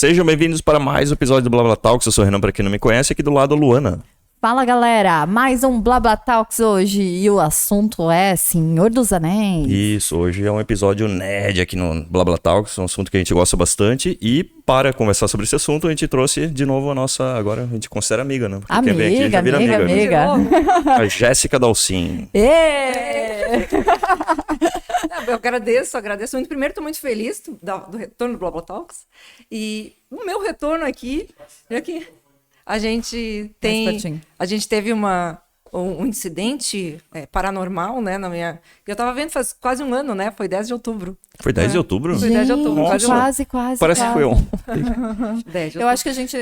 Sejam bem-vindos para mais um episódio do Blá Blá Talks. Eu sou o Renan, para quem não me conhece, aqui do lado a Luana. Fala, galera, mais um Blá Blá Talks hoje e o assunto é Senhor dos Anéis. Isso, hoje é um episódio nerd aqui no Blá Blá Talks, um assunto que a gente gosta bastante. E para conversar sobre esse assunto, a gente trouxe de novo a nossa, agora a gente considera amiga, né? Porque quem vem aqui já vira amiga. A Jéssica Dalcin. Eu agradeço muito. Primeiro, estou muito feliz do retorno do Blá Blá Talks. E o meu retorno aqui, a gente teve um incidente paranormal, né? Eu tava vendo faz quase um ano, né? Foi 10 de outubro. Foi 10 de outubro? Foi 10 de outubro. Quase. Parece que foi ontem. 10 de Eu acho que a gente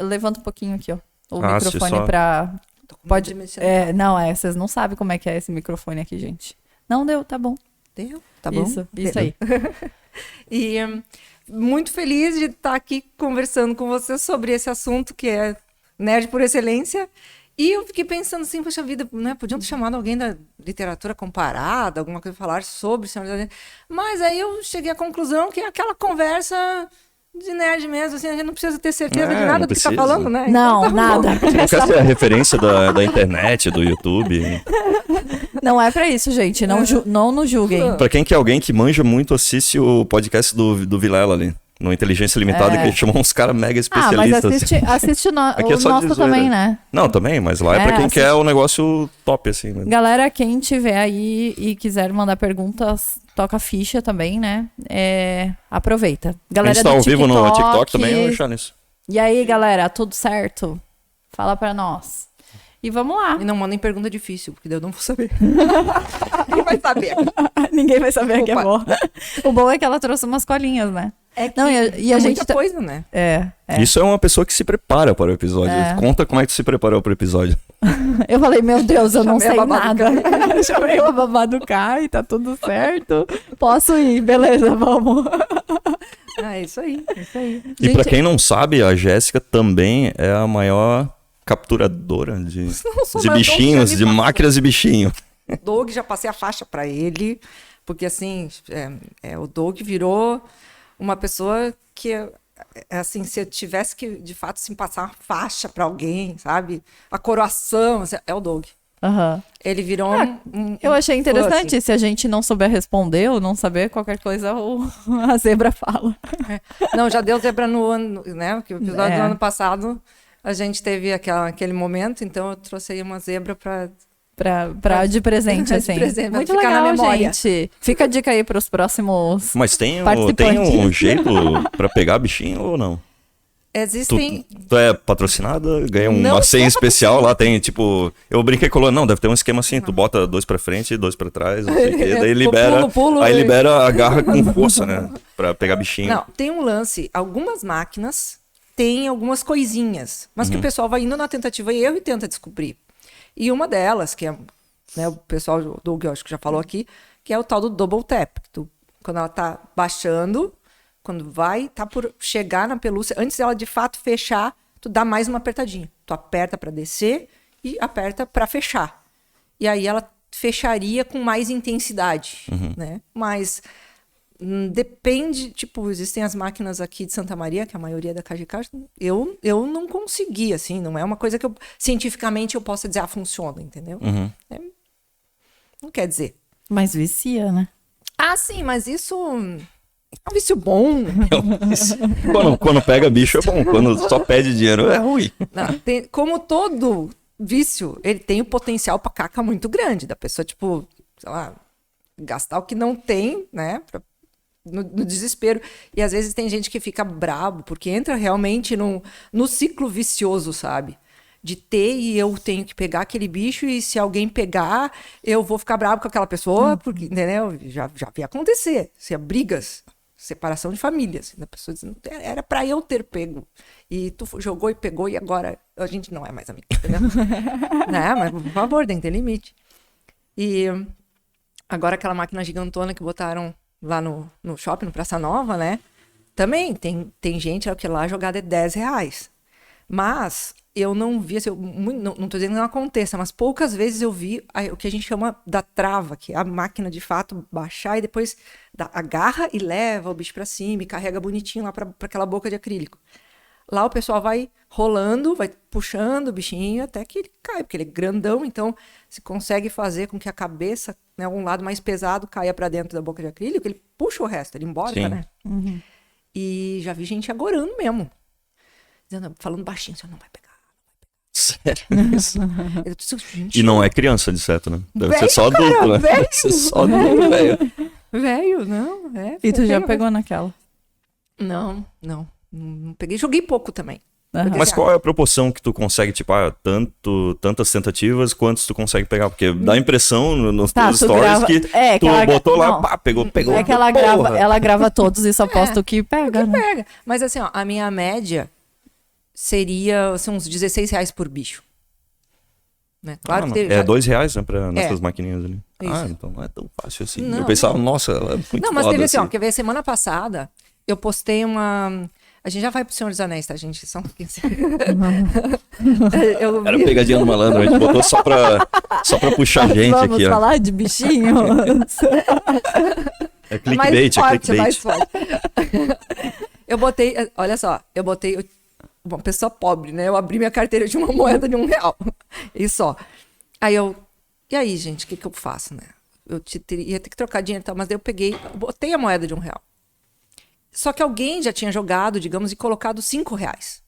levanta um pouquinho aqui, ó. O microfone só... pra... Pode... vocês não sabem como é que é esse microfone aqui, gente. Não deu, tá bom. Deu? Tá bom? Isso aí. E muito feliz de estar aqui conversando com vocês sobre esse assunto que é nerd por excelência. E eu fiquei pensando assim, poxa vida, né? Podiam ter chamado alguém da literatura comparada, alguma coisa pra falar sobre Senhor dos Anéis. Mas aí eu cheguei à conclusão que é aquela conversa de nerd mesmo, assim, a gente não precisa ter certeza de nada do que tá falando, né? Não, então, nada. Não quer ser a referência da internet, do YouTube. Não é pra isso, gente. Não nos julguem. Pra quem quer alguém que manja muito, assiste o podcast do Vilela ali. No Inteligência Limitada, que ele chamou uns caras mega especialistas. Mas assiste o Aqui é só nosso também, né? Não, também, mas lá é pra quem quer o negócio top, assim. Né? Galera, quem tiver aí e quiser mandar perguntas, toca ficha também, né? Aproveita. Galera, a gente tá ao vivo no TikTok também, eu vou deixar nisso. E aí, galera, tudo certo? Fala pra nós. E vamos lá. E não mandem pergunta difícil, porque daí eu não vou saber. Ninguém vai saber. Ninguém vai saber que é bom. O bom é que ela trouxe umas colinhas, né? E a gente muita coisa, né? Isso é uma pessoa que se prepara para o episódio. Conta como é que tu se preparou para o episódio. Eu falei, meu Deus, eu não sei nada. Chamei a babá do Kai, tá tudo certo. Posso ir, beleza, vamos. É isso aí. E pra quem não sabe, a Jéssica também é a maior capturadora de bichinhos, de máquinas e bichinhos. Doug, já passei a faixa pra ele, porque assim, o Doug virou uma pessoa que, assim, se eu tivesse que, de fato, assim, passar uma faixa pra alguém, sabe? A coroação, assim, é o Doug. Uhum. Ele virou eu achei interessante, se a gente não souber responder ou não saber qualquer coisa, a zebra fala. Não, já deu zebra no ano, né? Porque o episódio do ano passado, a gente teve aquele momento, então eu trouxe aí uma zebra de presente, assim. Muito legal, na memória. Gente. Fica a dica aí para os próximos. Mas tem um jeito para pegar bichinho ou não? Existem. Tu é patrocinada? Ganha uma senha especial lá, tem tipo. Eu brinquei com o Luana, não, deve ter um esquema assim, tu bota 2 pra frente, 2 pra trás, não sei o quê, daí libera. Aí libera a garra com força, né? Pra pegar bichinho. Não, tem um lance. Algumas máquinas têm algumas coisinhas, mas que o pessoal vai indo na tentativa e erro e tenta descobrir. E uma delas, que é, né, o pessoal do Doug, eu acho que já falou aqui, que é o tal do double tap. Quando ela tá baixando, quando tá por chegar na pelúcia, antes dela de fato fechar, tu dá mais uma apertadinha. Tu aperta para descer e aperta para fechar. E aí ela fecharia com mais intensidade, né? Mas depende, tipo, existem as máquinas aqui de Santa Maria, que a maioria é da KGK, eu não consegui, assim, não é uma coisa que cientificamente eu possa dizer, funciona, entendeu? Não quer dizer. Mas vicia, né? Sim, mas isso é um vício bom. Quando pega bicho é bom, quando só pede dinheiro é ruim. Não, como todo vício, ele tem o potencial pra caca muito grande, da pessoa, tipo, sei lá, gastar o que não tem, né, no desespero. E às vezes tem gente que fica brabo, porque entra realmente no ciclo vicioso, sabe? De ter e eu tenho que pegar aquele bicho e se alguém pegar, eu vou ficar bravo com aquela pessoa, porque, entendeu? Já vi acontecer. Brigas, separação de famílias. A pessoa dizendo, era pra eu ter pego. E tu jogou e pegou e agora a gente não é mais amigo, entendeu? Não, mas por favor, tem que ter limite. E agora aquela máquina gigantona que botaram lá no shopping, no Praça Nova, né? Também tem gente que lá jogada é R$10. Mas eu não vi, assim, não tô dizendo que não aconteça, mas poucas vezes eu vi o que a gente chama da trava, que é a máquina de fato baixar e depois agarra e leva o bicho para cima e carrega bonitinho lá para aquela boca de acrílico. Lá o pessoal vai rolando, vai puxando o bichinho até que ele cai, porque ele é grandão, então se consegue fazer com que a cabeça, né, um lado mais pesado, caia para dentro da boca de acrílico, ele puxa o resto, ele emborca, né? Uhum. E já vi gente agorando mesmo, falando baixinho, você não vai pegar. Sério? Gente, e não é criança, de certo, né? Deve ser só adulto, né? Deve ser só adulto, velho. Velho, não, é. E tu já pegou naquela? Não peguei, joguei pouco também. Mas qual é a proporção que tu consegue, tipo, tantas tentativas, quantos tu consegue pegar? Porque dá a impressão nos teus stories que tu botou lá, pá, pegou. É que ela grava todos e só posta o que pega, né? Pega. Mas assim, ó, a minha média seria assim, uns R$16 por bicho. Né? Claro que é R$2, né, nessas maquininhas ali. Isso. Então não é tão fácil assim. Não, eu pensava, nossa, ela é muito Não, mas teve assim, ó, quer ver, semana passada, eu postei uma... A gente já vai pro Senhor dos Anéis, tá, gente? Só um pouquinho. Era pegadinha do malandro, a gente botou só pra puxar a gente vamos aqui, ó. Vamos falar de bichinho? É clickbait, é clickbait. Mais forte. Eu botei, olha só, uma pessoa pobre, né? Eu abri minha carteira de uma moeda de R$1. E só. E aí, gente, o que eu faço, né? Eu ia ter que trocar dinheiro e tal, mas daí eu botei a moeda de R$1. Só que alguém já tinha jogado, digamos, e colocado R$5.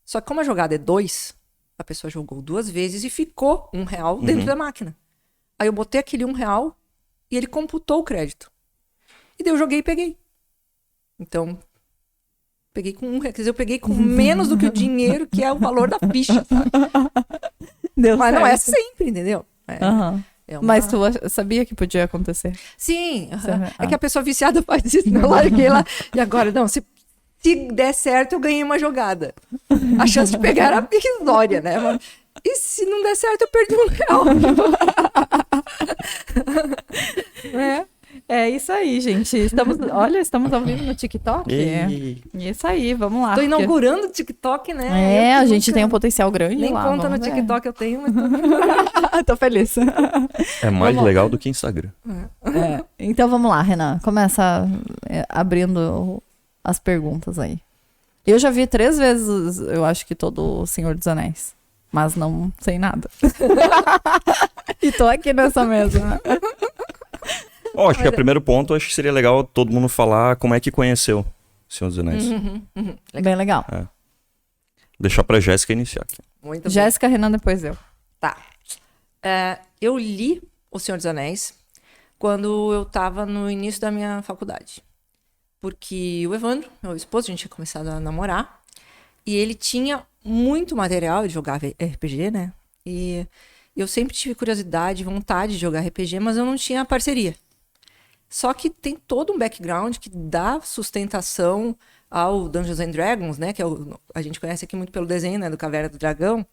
Só que como a jogada é 2, a pessoa jogou 2 vezes e ficou R$1 dentro da máquina. Aí eu botei aquele R$1 e ele computou o crédito. E daí eu joguei e peguei. Então, peguei com R$1. Quer dizer, eu peguei com menos do que o dinheiro, que é o valor da ficha, sabe? Mas certo. Não é sempre, entendeu? Mas tu sabia que podia acontecer? Sim. É que a pessoa viciada faz isso. Eu larguei lá. E agora, não, se der certo, eu ganhei uma jogada. A chance de pegar era irrisória, né? E se não der certo, eu perdi R$1. É isso aí, gente. Estamos ao vivo no TikTok. Isso aí, vamos lá. Tô inaugurando o TikTok, né? A gente tem um potencial grande nem lá. Nem conta no TikTok eu tenho, mas tô feliz. É mais legal do que Instagram. Então vamos lá, Renan. Começa abrindo as perguntas aí. Eu já vi 3 vezes, eu acho que todo o Senhor dos Anéis. Mas não sei nada. E tô aqui nessa mesa, né? Acho que o primeiro ponto, acho que seria legal todo mundo falar como é que conheceu o Senhor dos Anéis. Bem legal. Deixar pra Jéssica iniciar aqui. Muito Jéssica, Renan, depois eu. Tá. Eu li O Senhor dos Anéis quando eu tava no início da minha faculdade. Porque o Evandro, meu esposo, a gente tinha começado a namorar. E ele tinha muito material, ele jogava RPG, né? E eu sempre tive curiosidade, vontade de jogar RPG, mas eu não tinha parceria. Só que tem todo um background que dá sustentação ao Dungeons and Dragons, né? Que a gente conhece aqui muito pelo desenho, né? Do Caverna do Dragão.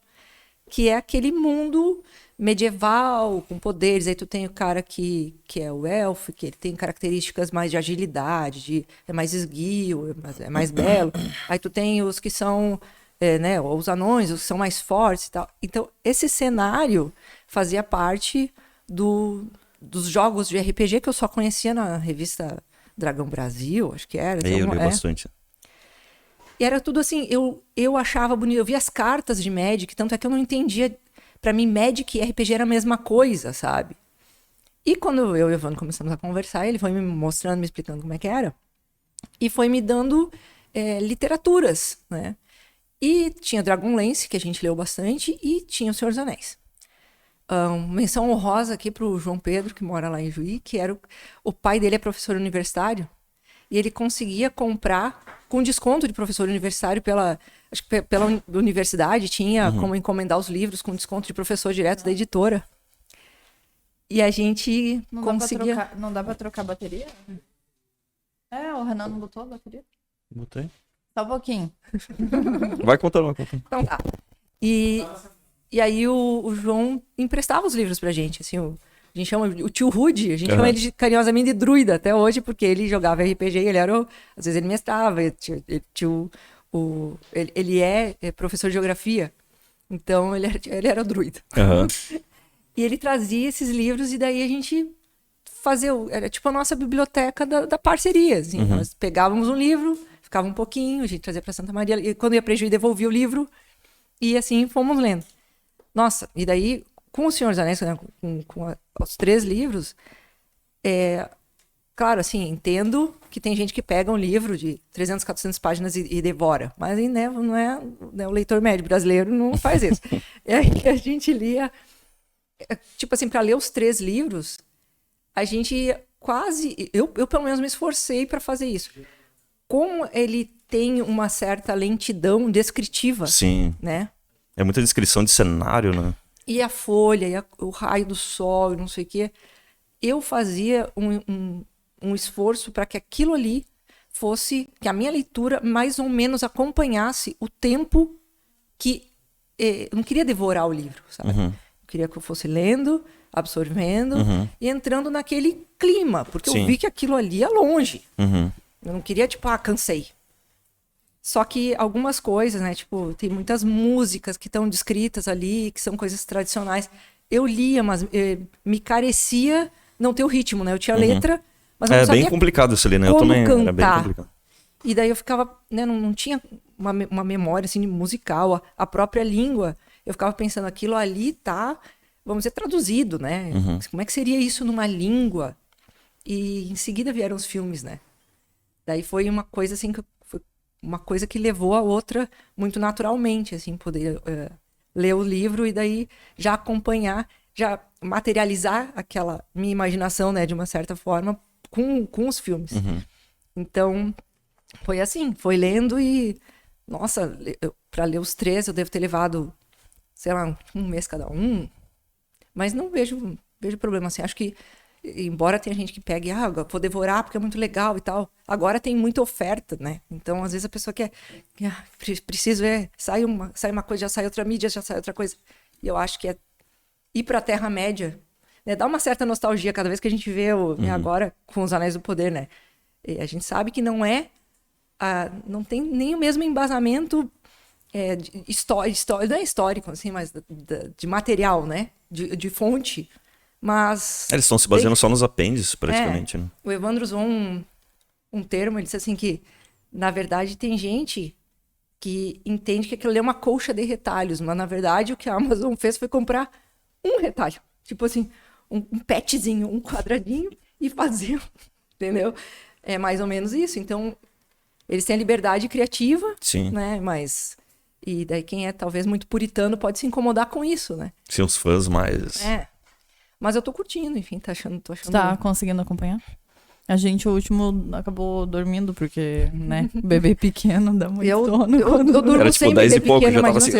Que é aquele mundo medieval, com poderes. Aí tu tem o cara que é o elfo, que ele tem características mais de agilidade, é mais esguio, é mais belo. Aí tu tem os que são... né, os anões, os que são mais fortes e tal. Então, esse cenário fazia parte dos jogos de RPG que eu só conhecia na revista Dragão Brasil, acho que era. Eu li bastante. E era tudo assim, eu achava bonito, eu via as cartas de Magic, tanto é que eu não entendia. Pra mim, Magic e RPG era a mesma coisa, sabe? E quando eu e o Evandro começamos a conversar, ele foi me mostrando, me explicando como é que era. E foi me dando literaturas, né? E tinha Dragonlance, que a gente leu bastante, e tinha O Senhor dos Anéis. Menção honrosa aqui pro João Pedro, que mora lá em Juí, que era o pai dele é professor universitário, e ele conseguia comprar com desconto de professor universitário pela universidade, tinha como encomendar os livros com desconto de professor direto da editora. E a gente conseguia... Não dá pra trocar bateria? O Renan não botou a bateria? Botei. Só um pouquinho. Vai contando. Então tá. E aí o João emprestava os livros pra gente, assim, a gente chama o tio Rude, a gente chama ele carinhosamente de druida até hoje, porque ele jogava RPG e ele era às vezes ele mestrava, ele tinha Ele é professor de geografia, então ele era druida. Uhum. E ele trazia esses livros e daí a gente fazia... Era tipo a nossa biblioteca da parceria, assim. Uhum. Nós pegávamos um livro, ficava um pouquinho, a gente trazia para Santa Maria, e quando ia para Juí, devolvia o livro, e assim fomos lendo. Nossa, e daí, com O Senhor dos Anéis, né, com os 3 livros, claro, assim, entendo que tem gente que pega um livro de 300, 400 páginas e devora, mas né, não é, né, o leitor médio brasileiro não faz isso. E aí a gente lia, tipo assim, para ler os 3 livros, a gente quase, eu pelo menos me esforcei para fazer isso. Como ele tem uma certa lentidão descritiva, Sim. Né? É muita descrição de cenário, né? E a folha, e o raio do sol, e não sei o quê. Eu fazia um esforço para que aquilo ali fosse, que a minha leitura mais ou menos acompanhasse o tempo que... eu não queria devorar o livro, sabe? Uhum. Eu queria que eu fosse lendo, absorvendo e entrando naquele clima, porque Sim. eu vi que aquilo ali é longe. Uhum. Eu não queria, tipo, cansei. Só que algumas coisas, né? Tipo, tem muitas músicas que estão descritas ali, que são coisas tradicionais. Eu lia, mas me carecia não ter o ritmo, né? Eu tinha letra, mas eu não sabia bem complicado isso ali, né? Eu como também cantar. era bem complicado. E daí eu ficava, né? Não tinha uma memória, assim, musical. A própria língua, eu ficava pensando, aquilo ali tá, vamos dizer, traduzido, né? Como é que seria isso numa língua? E em seguida vieram os filmes, né? Daí foi uma coisa assim, foi uma coisa que levou a outra muito naturalmente, assim, poder ler o livro e daí já acompanhar, já materializar aquela minha imaginação, né, de uma certa forma, com os filmes. Então, foi assim, foi lendo e, nossa, para ler os 3 eu devo ter levado, sei lá, um mês cada um, mas não vejo problema, assim, acho que embora tenha gente que pegue, vou devorar porque é muito legal e tal. Agora tem muita oferta, né? Então, às vezes a pessoa quer preciso sai uma coisa, já sai outra mídia, já sai outra coisa. E eu acho que é ir pra Terra-média, né? Dá uma certa nostalgia cada vez que a gente vê agora com os Anéis do Poder, né? E a gente sabe que não não tem nem o mesmo embasamento não é histórico, assim, mas de material, né? De fonte. Mas... Eles estão se baseando só nos apêndices, praticamente, né? O Evandro usou um termo, ele disse assim que, na verdade, tem gente que entende que aquilo ali é uma colcha de retalhos, mas, na verdade, o que a Amazon fez foi comprar um retalho. Tipo assim, um petzinho, um quadradinho e fazer, entendeu? É mais ou menos isso. Então, eles têm a liberdade criativa, Sim. Né? Mas... E daí quem é, talvez, muito puritano pode se incomodar com isso, né? Sim, os fãs mais... Mas eu tô curtindo, enfim, tô achando... Tá conseguindo acompanhar? A gente, o último, acabou dormindo, porque, né, bebê pequeno dá muito sono. Eu durmo era tipo 10 e pouco, já tava assim...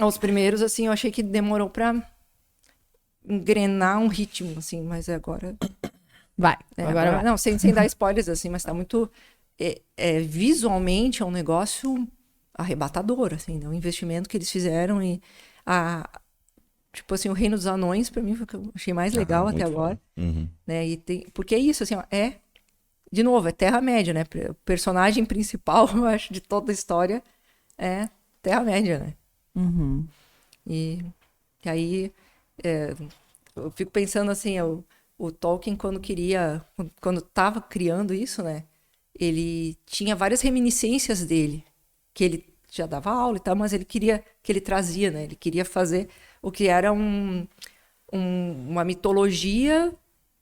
Os primeiros, assim, eu achei que demorou pra engrenar um ritmo, assim, mas agora... Vai, agora vai. Não, sem dar spoilers, assim, mas tá muito... visualmente é um negócio arrebatador, assim, né? O investimento que eles fizeram e tipo assim, o Reino dos Anões, pra mim, foi o que eu achei mais legal até agora. Né? Porque é isso, assim, ó, de novo, é Terra-média, né? O personagem principal, eu acho, de toda a história é Terra-média, né? E aí, eu fico pensando assim, o Tolkien, quando tava criando isso, né? Ele tinha várias reminiscências dele, que ele já dava aula e tal, mas ele queria, que ele trazia, né? Ele queria fazer o que era uma mitologia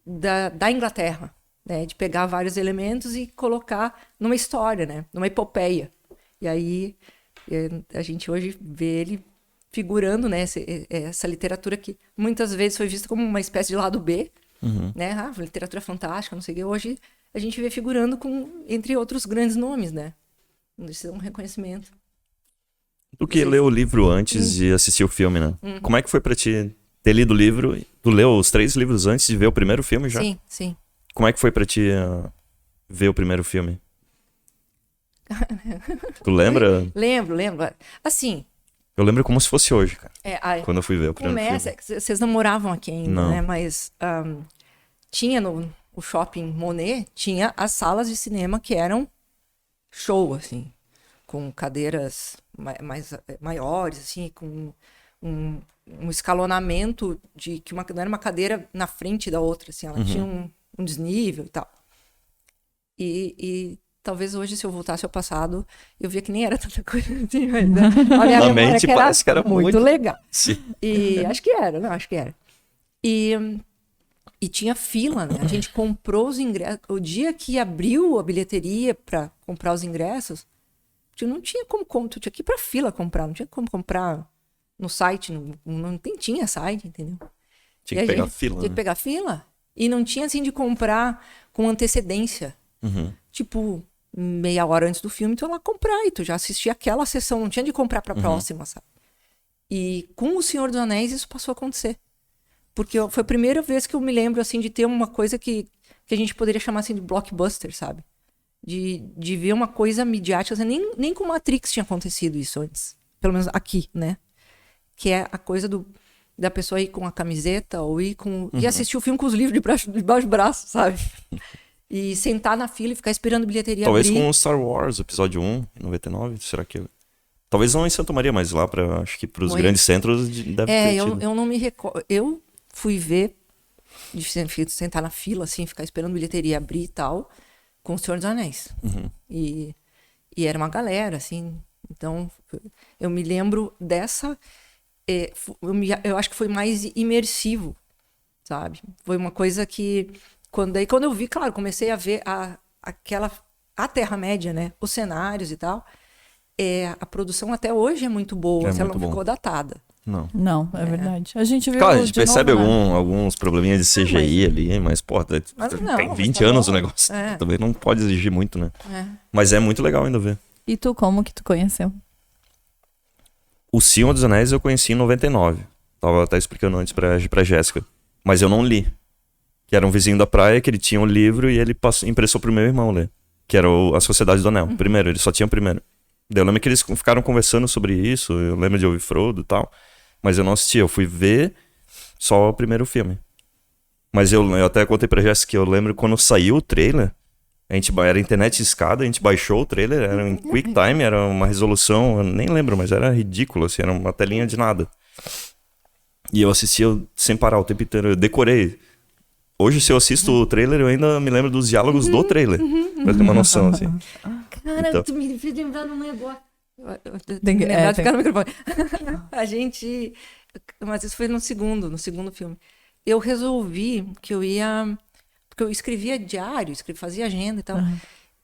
da Inglaterra, né? De pegar vários elementos e colocar numa história, né? Numa epopeia. E aí a gente hoje vê ele figurando, né? Essa literatura que muitas vezes foi vista como uma espécie de lado B, né? Literatura fantástica, não sei o que. Hoje a gente vê figurando entre outros grandes nomes, né? Isso é um reconhecimento. Tu que leu o livro antes de assistir o filme, né? Como é que foi pra ti ter lido o livro? Tu leu os 3 livros antes de ver o primeiro filme já? Sim. Como é que foi pra ti ver o primeiro filme? Tu lembra? Lembro. Assim... Eu lembro como se fosse hoje, cara. Quando eu fui ver o primeiro filme. Vocês não moravam aqui ainda, não. Né? Mas tinha o Shopping Monet, tinha as salas de cinema que eram show, assim, com cadeiras maiores, assim, com um escalonamento de que não era uma cadeira na frente da outra, assim, ela tinha um desnível e tal. E talvez hoje, se eu voltasse ao passado, eu via que nem era tanta coisa assim, mas a minha memória que parece que era muito legal. Sim. E acho que era. E tinha fila, né? A gente comprou os ingressos. O dia que abriu a bilheteria para comprar os ingressos, não tinha como, tu tinha que ir pra fila comprar, não tinha como comprar no site, não tinha site, entendeu? Tinha que pegar fila. Tinha que pegar fila. E não tinha, assim, de comprar com antecedência. Tipo, meia hora antes do filme, tu ia lá comprar e tu já assistia aquela sessão, não tinha de comprar pra próxima, sabe? E com O Senhor dos Anéis isso passou a acontecer. Porque foi a primeira vez que eu me lembro, assim, de ter uma coisa que a gente poderia chamar, assim, de blockbuster, sabe? De ver uma coisa midiática, assim, nem com Matrix tinha acontecido isso antes. Pelo menos aqui, né? Que é a coisa da pessoa ir com a camiseta ou ir com... E assistir o filme com os livros debaixo do braço, sabe? E sentar na fila e ficar esperando a bilheteria Talvez abrir. com o Star Wars, episódio 1, em 99, será que... Talvez não em Santa Maria, mas lá, acho que para os grandes centros deve ter tido. Eu não me recordo. Eu fui ver, de sentar na fila, assim, ficar esperando a bilheteria abrir e tal, com o Senhor dos Anéis. E era uma galera, assim. Então, eu me lembro dessa... eu acho que foi mais imersivo, sabe? Foi uma coisa que... Quando eu vi, claro, comecei a ver a Terra-média, né? Os cenários e tal. A produção até hoje é muito boa, se ela não ficou datada. Não, é verdade. A gente viu. Claro, a gente percebe alguns probleminhas de CGI ali, mas, pô, tem 20 anos o negócio. Também não pode exigir muito, né? Mas é muito legal ainda ver. E tu, como que tu conheceu? O Senhor dos Anéis eu conheci em 99. Tava até explicando antes pra Jéssica. Mas eu não li. Que era um vizinho da praia, que ele tinha um livro e ele emprestou pro meu irmão ler. Que era A Sociedade do Anel. Primeiro, ele só tinha o primeiro. Daí eu lembro que eles ficaram conversando sobre isso, eu lembro de ouvir Frodo e tal. Mas eu não assisti, eu fui ver só o primeiro filme. Mas eu até contei pra Jéssica que eu lembro quando saiu o trailer, era internet escada, a gente baixou o trailer, era em QuickTime, era uma resolução, eu nem lembro, mas era ridículo, assim, era uma telinha de nada. E eu assistia sem parar o tempo inteiro, eu decorei. Hoje, se eu assisto o trailer, eu ainda me lembro dos diálogos do trailer, pra ter uma noção, assim. Cara, então... tu me fez lembrar num negócio. Tem que ficar no microfone. A gente... Mas isso foi no segundo filme. Eu resolvi que eu ia... Porque eu escrevia diário, fazia agenda e tal.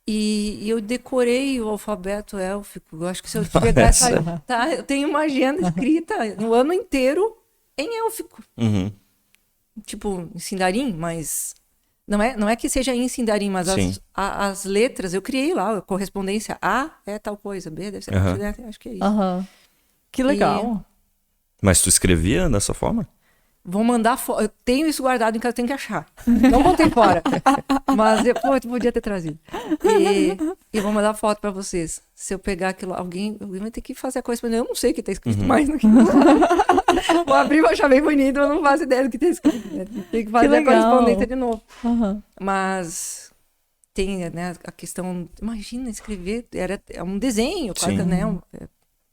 E eu decorei o alfabeto élfico. Eu acho que se eu pegar essa... Tá, eu tenho uma agenda escrita no ano inteiro em élfico. Tipo, em Sindarin, mas... Não é que seja em Sindarin, mas as letras, eu criei lá, a correspondência. A é tal coisa, B deve ser... Acho que é isso. Que legal. Mas tu escrevia dessa forma? Vou mandar foto. Eu tenho isso guardado em casa, eu tenho que achar. Não botei fora. Mas depois tu podia ter trazido. E vou mandar foto pra vocês. Se eu pegar aquilo, alguém vai ter que fazer a correspondência. Eu não sei o que tá escrito mais no que. Vou abrir, vou achar bem bonito, eu não faço ideia do que tá escrito. Né? Tem que fazer a correspondência de novo. Mas tem, né, a questão. Imagina escrever, é um desenho, quase, né?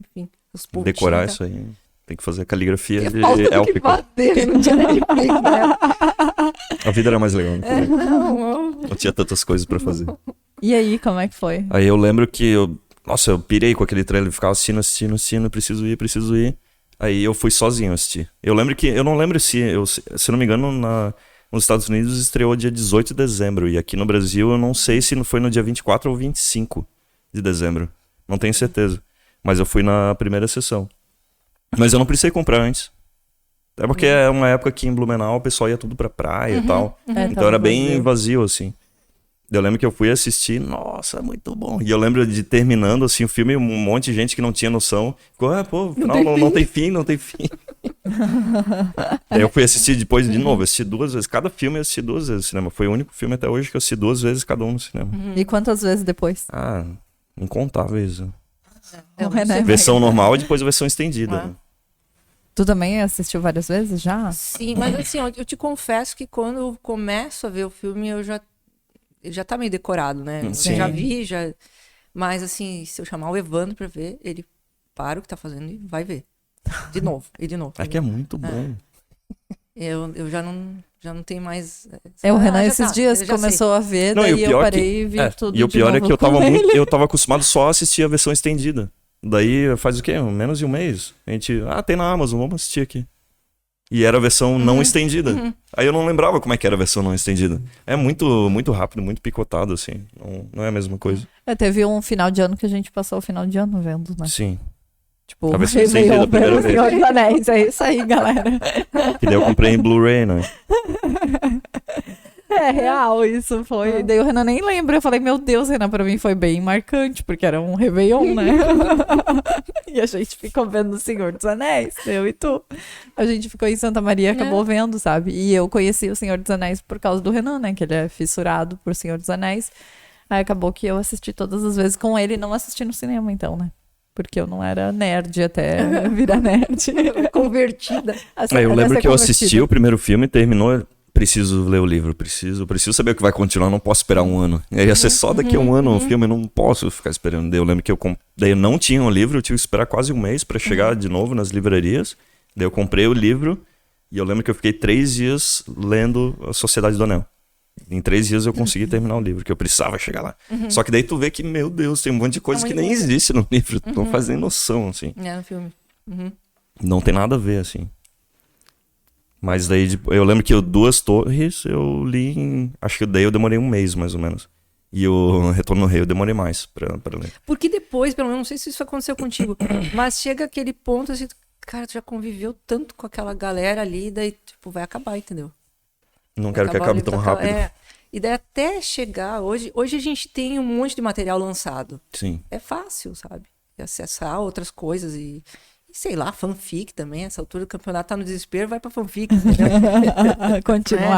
Enfim, os pontinhos. Decorar isso aí. Tem que fazer caligrafia de élfico. Não tinha Netflix, né? A vida era mais legal. Não tinha tantas coisas pra fazer. E aí, como é que foi? Aí eu lembro que eu pirei com aquele trailer, ficava assistindo, preciso ir. Aí eu fui sozinho assistir. Eu não lembro se não me engano, nos Estados Unidos estreou dia 18 de dezembro. E aqui no Brasil eu não sei se foi no dia 24 ou 25 de dezembro. Não tenho certeza. Mas eu fui na primeira sessão. Mas eu não precisei comprar antes. É porque é uma época que em Blumenau o pessoal ia tudo pra praia e tal. Então era bem vazio, assim. Eu lembro que eu fui assistir, nossa, muito bom. E eu lembro de terminando, assim, o filme, um monte de gente que não tinha noção. Ficou, não tem fim. Aí eu fui assistir depois de novo, assisti 2 vezes. Cada filme eu assisti 2 vezes no cinema. Foi o único filme até hoje que eu assisti 2 vezes cada um no cinema. E quantas vezes depois? Incontáveis. Versão normal e depois a versão estendida. Tu também assistiu várias vezes já? Sim, mas assim, eu te confesso que quando eu começo a ver o filme, ele já tá meio decorado, né? Eu já vi, Mas, assim, se eu chamar o Evandro pra ver, ele para o que tá fazendo e vai ver. De novo, e de novo. É que é muito bom. Eu já não tenho mais... O Renan esses dias começou a ver, daí eu parei e vi tudo E o pior é que eu tava acostumado só a assistir a versão estendida. Daí faz o quê? Menos de um mês. A gente, tem na Amazon, vamos assistir aqui. E era a versão não estendida. Aí eu não lembrava como é que era a versão não estendida. É muito, muito rápido, muito picotado, assim. Não é a mesma coisa. Teve um final de ano que a gente passou o final de ano vendo, né? Sim. Tipo, a versão estendida a primeira vez. Senhor dos Anéis, é isso aí, galera. Que daí eu comprei em Blu-ray, né? É real, isso foi. Daí o Renan nem lembra. Eu falei, meu Deus, Renan, pra mim foi bem marcante, porque era um Réveillon, né? E a gente ficou vendo O Senhor dos Anéis, eu e tu. A gente ficou em Santa Maria, acabou vendo, sabe? E eu conheci O Senhor dos Anéis por causa do Renan, né? Que ele é fissurado por Senhor dos Anéis. Aí acabou que eu assisti todas as vezes com ele, não assisti no cinema, então, né? Porque eu não era nerd até virar nerd. Convertida. Eu lembro que eu assisti o primeiro filme, terminou... Preciso ler o livro, preciso saber o que vai continuar, não posso esperar um ano. Ia ser só daqui a um ano o filme, eu não posso ficar esperando. Eu lembro que daí eu não tinha um livro, eu tive que esperar quase um mês pra chegar de novo nas livrarias. Daí eu comprei o livro e eu lembro que eu fiquei 3 dias lendo A Sociedade do Anel. Em 3 dias eu consegui terminar o livro, que eu precisava chegar lá. Só que daí tu vê que, meu Deus, tem um monte de coisa que nem existe no livro, tu não faz nem noção, assim. No filme. Não tem nada a ver, assim. Mas daí, eu lembro que Duas Torres eu li acho que daí eu demorei um mês, mais ou menos. E o Retorno do Rei eu demorei mais pra ler. Porque depois, pelo menos, não sei se isso aconteceu contigo, mas chega aquele ponto assim, cara, tu já conviveu tanto com aquela galera ali, daí, tipo, vai acabar, entendeu? Não quero que acabe tão rápido. E daí até chegar, hoje a gente tem um monte de material lançado. Sim. É fácil, sabe? Acessar outras coisas e sei lá, fanfic também, essa altura do campeonato tá no desespero, vai pra fanfic, entendeu?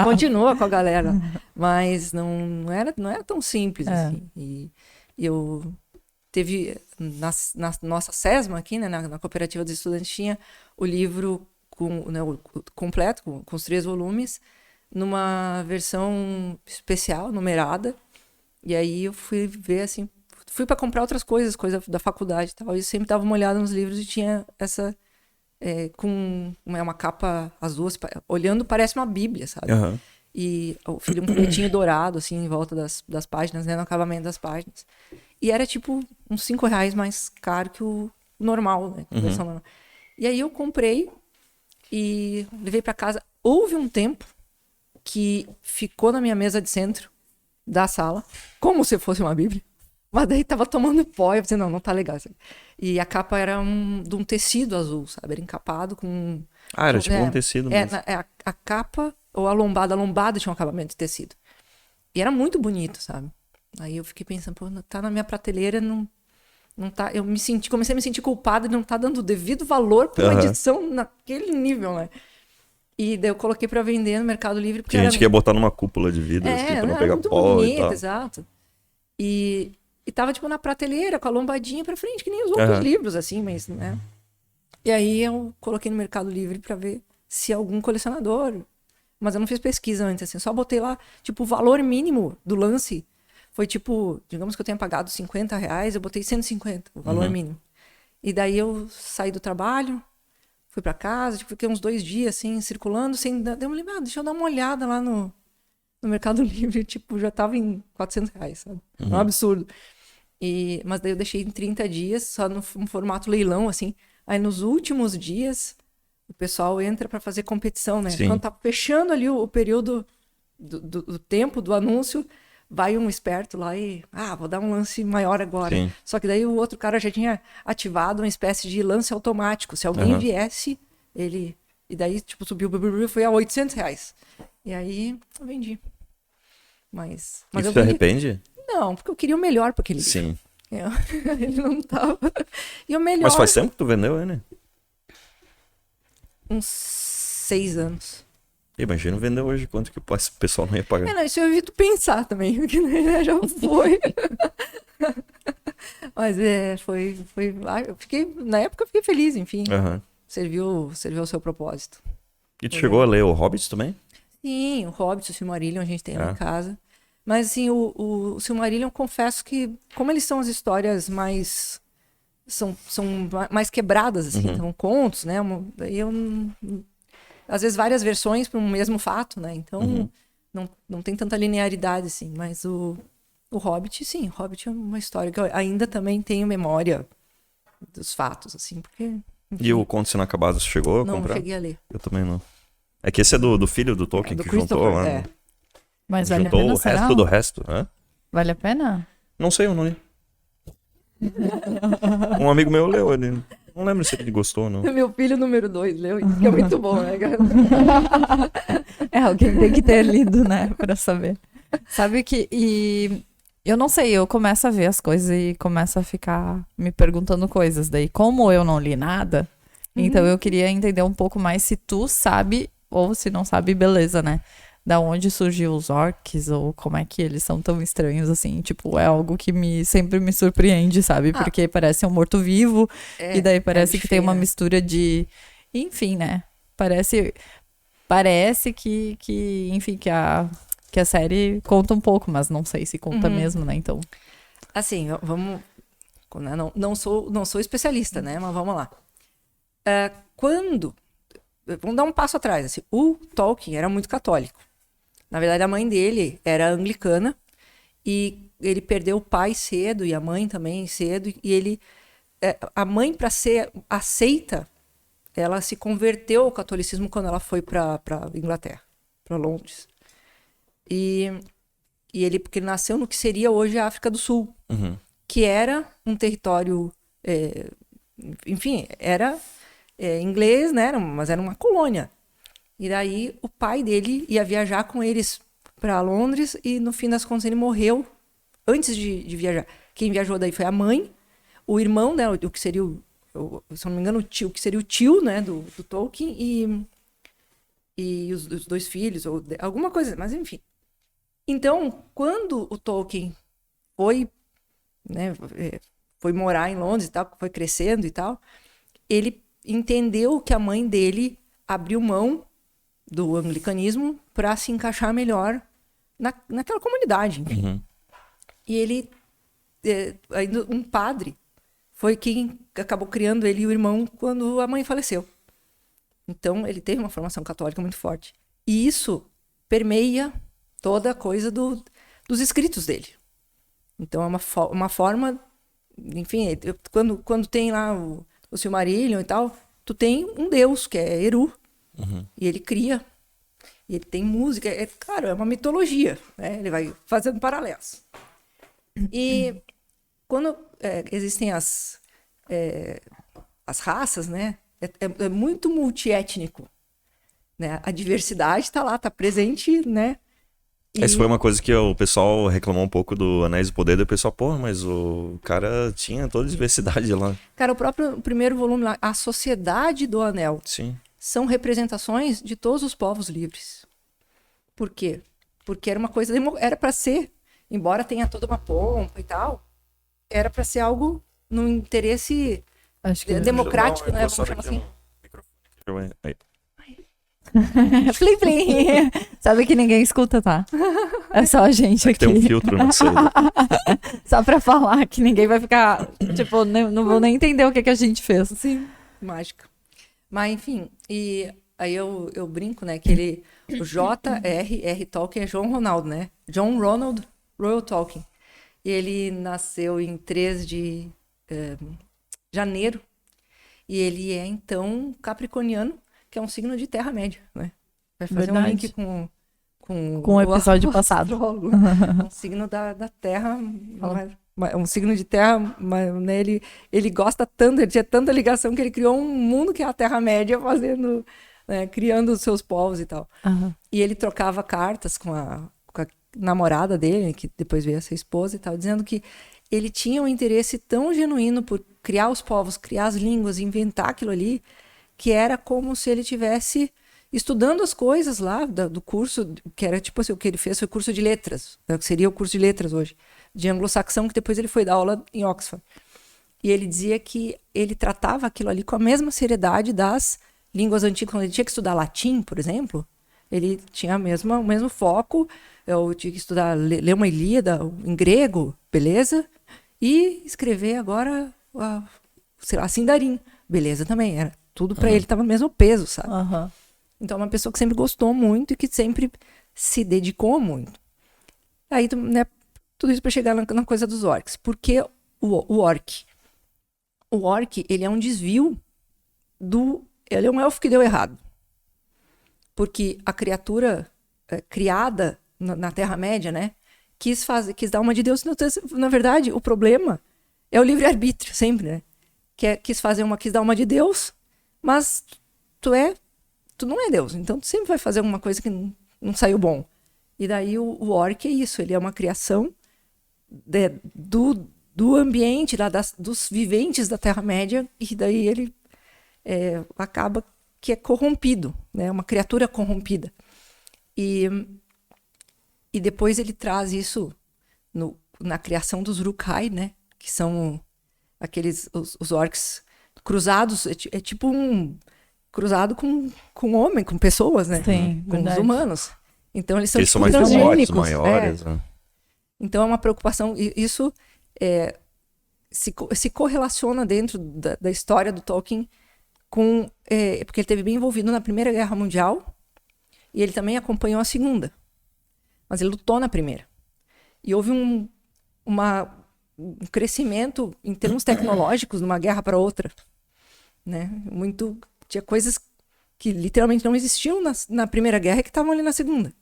Continua com a galera. Mas não era tão simples, assim. E eu teve, na nossa SESMA aqui, né, na Cooperativa dos Estudantes, tinha o livro completo, com os 3 volumes, numa versão especial, numerada. E aí eu fui ver, assim, fui para comprar outras coisas da faculdade e tal. E sempre dava uma olhada nos livros e tinha essa... com uma capa azul, olhando parece uma bíblia, sabe? Uhum. E um folhetinho dourado, assim, em volta das páginas, né? No acabamento das páginas. E era, tipo, uns R$5 mais caro que o normal, né? Normal. E aí eu comprei e levei para casa. Houve um tempo que ficou na minha mesa de centro da sala, como se fosse uma bíblia. Mas daí tava tomando pó, eu pensei, não tá legal. E a capa era de um tecido azul, sabe? Era encapado com... era tipo um tecido mesmo. A capa, ou a lombada tinha um acabamento de tecido. E era muito bonito, sabe? Aí eu fiquei pensando, pô, tá na minha prateleira, não tá... Comecei a me sentir culpada de não tá dando o devido valor pra uma edição naquele nível, né? E daí eu coloquei pra vender no Mercado Livre. Tinha gente que ia botar numa cúpula de vidro, assim, pra não pegar pó bonito, e tal. Exato. E tava, tipo, na prateleira, com a lombadinha pra frente, que nem os outros livros, assim, mas, né? E aí eu coloquei no Mercado Livre pra ver se algum colecionador... Mas eu não fiz pesquisa antes, assim. Só botei lá, tipo, o valor mínimo do lance foi, tipo... Digamos que eu tenha pagado R$50, eu botei 150, o valor mínimo. E daí eu saí do trabalho, fui pra casa, tipo, fiquei uns 2 dias, assim, circulando, sem... Daí eu me lembrei, deixa eu dar uma olhada lá no Mercado Livre, tipo, já tava em R$400, sabe? Um absurdo. Mas daí eu deixei em 30 dias, só no formato leilão, assim. Aí nos últimos dias, o pessoal entra para fazer competição, né? Sim. Quando tá fechando ali o período do tempo do anúncio, vai um esperto lá e... vou dar um lance maior agora. Sim. Só que daí o outro cara já tinha ativado uma espécie de lance automático. Se alguém viesse, ele... E daí, tipo, subiu, foi a R$800. E aí, eu vendi. Mas E eu você arrepende? Não, porque eu queria o melhor para aquele livro. Sim. Ele não tava... E o melhor... Mas faz tempo que tu vendeu, né? Uns 6 anos. Imagina vender hoje, quanto que o pessoal não ia pagar. Não, isso eu evito pensar também, porque né, já foi. Mas foi... Na época eu fiquei feliz, enfim. Serviu o seu propósito. E tu chegou a ler o Hobbit também? Sim, o Hobbit, o Silmarillion, a gente tem lá em casa. Mas, assim, o Silmarillion, eu confesso que, como eles são as histórias mais... São mais quebradas, assim, então contos, né? Às vezes várias versões para um mesmo fato, né? Então não tem tanta linearidade, assim. Mas o Hobbit, sim, o Hobbit é uma história que eu ainda também tenho memória dos fatos, assim, porque... Enfim, e o Contos Inacabados chegou a comprar? Não cheguei a ler. Eu também não. É que esse é do filho do Tolkien, do que juntou, né? Mas vale a Juntou pena, o será? resto do resto, né? Vale a pena? Não sei, eu não li. Um amigo meu leu, ele... Não lembro se ele gostou ou não. Meu filho número 2 leu, que é muito bom, né, cara? Alguém tem que ter lido, né, pra saber. Sabe que... E eu não sei, eu começo a ver as coisas e começo a ficar me perguntando coisas. Daí, como eu não li nada, então eu queria entender um pouco mais se tu sabe, ou se não sabe, beleza, né? Da onde surgiu os orcs, ou como é que eles são tão estranhos, assim. Tipo, é algo que sempre me surpreende, sabe? Porque parece um morto-vivo, e daí parece que tem uma mistura de... Enfim, né? Parece que enfim, que a série conta um pouco, mas não sei se conta mesmo, né? Então... Assim, vamos... Não sou especialista, né? Mas vamos lá. Vamos dar um passo atrás. Assim, o Tolkien era muito católico. Na verdade, a mãe dele era anglicana e ele perdeu o pai cedo e a mãe também cedo. E a mãe, para ser aceita, ela se converteu ao catolicismo quando ela foi para Inglaterra, para Londres. Porque ele nasceu no que seria hoje a África do Sul, que era um território, enfim, era inglês, né? Mas era uma colônia. E daí o pai dele ia viajar com eles para Londres e no fim das contas ele morreu antes de viajar. Quem viajou daí foi a mãe, o irmão, né? O que seria, se não me engano, o que seria o tio, né? Do Tolkien e os 2 filhos, ou alguma coisa, mas enfim. Então, quando o Tolkien foi morar em Londres e tal, foi crescendo e tal, ele entendeu que a mãe dele abriu mão do anglicanismo para se encaixar melhor naquela comunidade. E ele, ainda um padre, foi quem acabou criando ele e o irmão quando a mãe faleceu. Então, ele teve uma formação católica muito forte. E isso permeia toda a coisa dos escritos dele. Então, é uma forma... Enfim, quando tem lá o Silmarillion e tal, tu tem um deus, que é Eru. E ele cria. E ele tem música. Claro, é uma mitologia, né? Ele vai fazendo paralelos. E quando existem as raças, né? É muito multiétnico, né? A diversidade está lá, está presente, né? Essa foi uma coisa que o pessoal reclamou um pouco do Anéis do Poder, do pessoal, porra, mas o cara tinha toda a diversidade lá. Cara, o primeiro volume lá, A Sociedade do Anel. Sim. São representações de todos os povos livres. Por quê? Porque era uma coisa, era para ser, embora tenha toda uma pompa e tal, era para ser algo no interesse democrático, né? Vamos chamar assim. Plim, plim. Sabe que ninguém escuta, tá? É só a gente aqui. Tem um filtro, não sei. Só pra falar que ninguém vai ficar, tipo, não vou nem entender o que a gente fez. Sim, mágica. Mas, enfim, e aí eu brinco, né, que o J.R.R. Tolkien é John Ronald, né? John Ronald Reuel Tolkien. E ele nasceu em 3 de janeiro. E ele é, então, capricorniano, que é um signo de Terra-média, né? Vai fazer um link com o episódio passado. Um signo da Terra, um signo de Terra, mas né, ele gosta tanto, ele tinha tanta ligação que ele criou um mundo que é a Terra-média, fazendo, né, criando os seus povos e tal. E ele trocava cartas com a namorada dele, que depois veio a ser esposa e tal, dizendo que ele tinha um interesse tão genuíno por criar os povos, criar as línguas, inventar aquilo ali, que era como se ele tivesse estudando as coisas lá do curso, que era tipo assim, o que ele fez foi curso de letras, né, que seria o curso de letras hoje, de anglo-saxão, que depois ele foi dar aula em Oxford. E ele dizia que ele tratava aquilo ali com a mesma seriedade das línguas antigas. Quando ele tinha que estudar latim, por exemplo, ele tinha o mesmo foco, eu tinha que estudar, ler uma Ilíada em grego, beleza? E escrever agora, sei lá, Sindarin, beleza também. Era tudo para ele, tava no mesmo peso, sabe? Então, é uma pessoa que sempre gostou muito e que sempre se dedicou muito. Aí, né, tudo isso para chegar na coisa dos orcs. Por que o orc? O orc, ele é um desvio ele é um elfo que deu errado. Porque a criatura criada na Terra-média, né, quis dar uma de Deus. Na verdade, o problema é o livre-arbítrio, sempre, né? Quis dar uma de Deus, mas tu não é Deus. Então, tu sempre vai fazer alguma coisa que não saiu bom. E daí, o orc é isso. Ele é uma criação do ambiente, lá dos viventes da Terra-média. E daí, ele acaba que é corrompido, né? Uma criatura corrompida. E depois ele traz isso na criação dos Uruk-hai, né? Que são os orcs cruzados, é tipo um cruzado com homem, com pessoas, né? Sim, com os humanos. Então eles são mais transgênicos, maiores. Né? Então é uma preocupação. Isso se correlaciona dentro da história do Tolkien porque ele esteve bem envolvido na Primeira Guerra Mundial e ele também acompanhou a Segunda. Mas ele lutou na Primeira. E houve um crescimento em termos tecnológicos de uma guerra para outra. Né? Tinha coisas que literalmente não existiam na Primeira Guerra e que estavam ali na Segunda.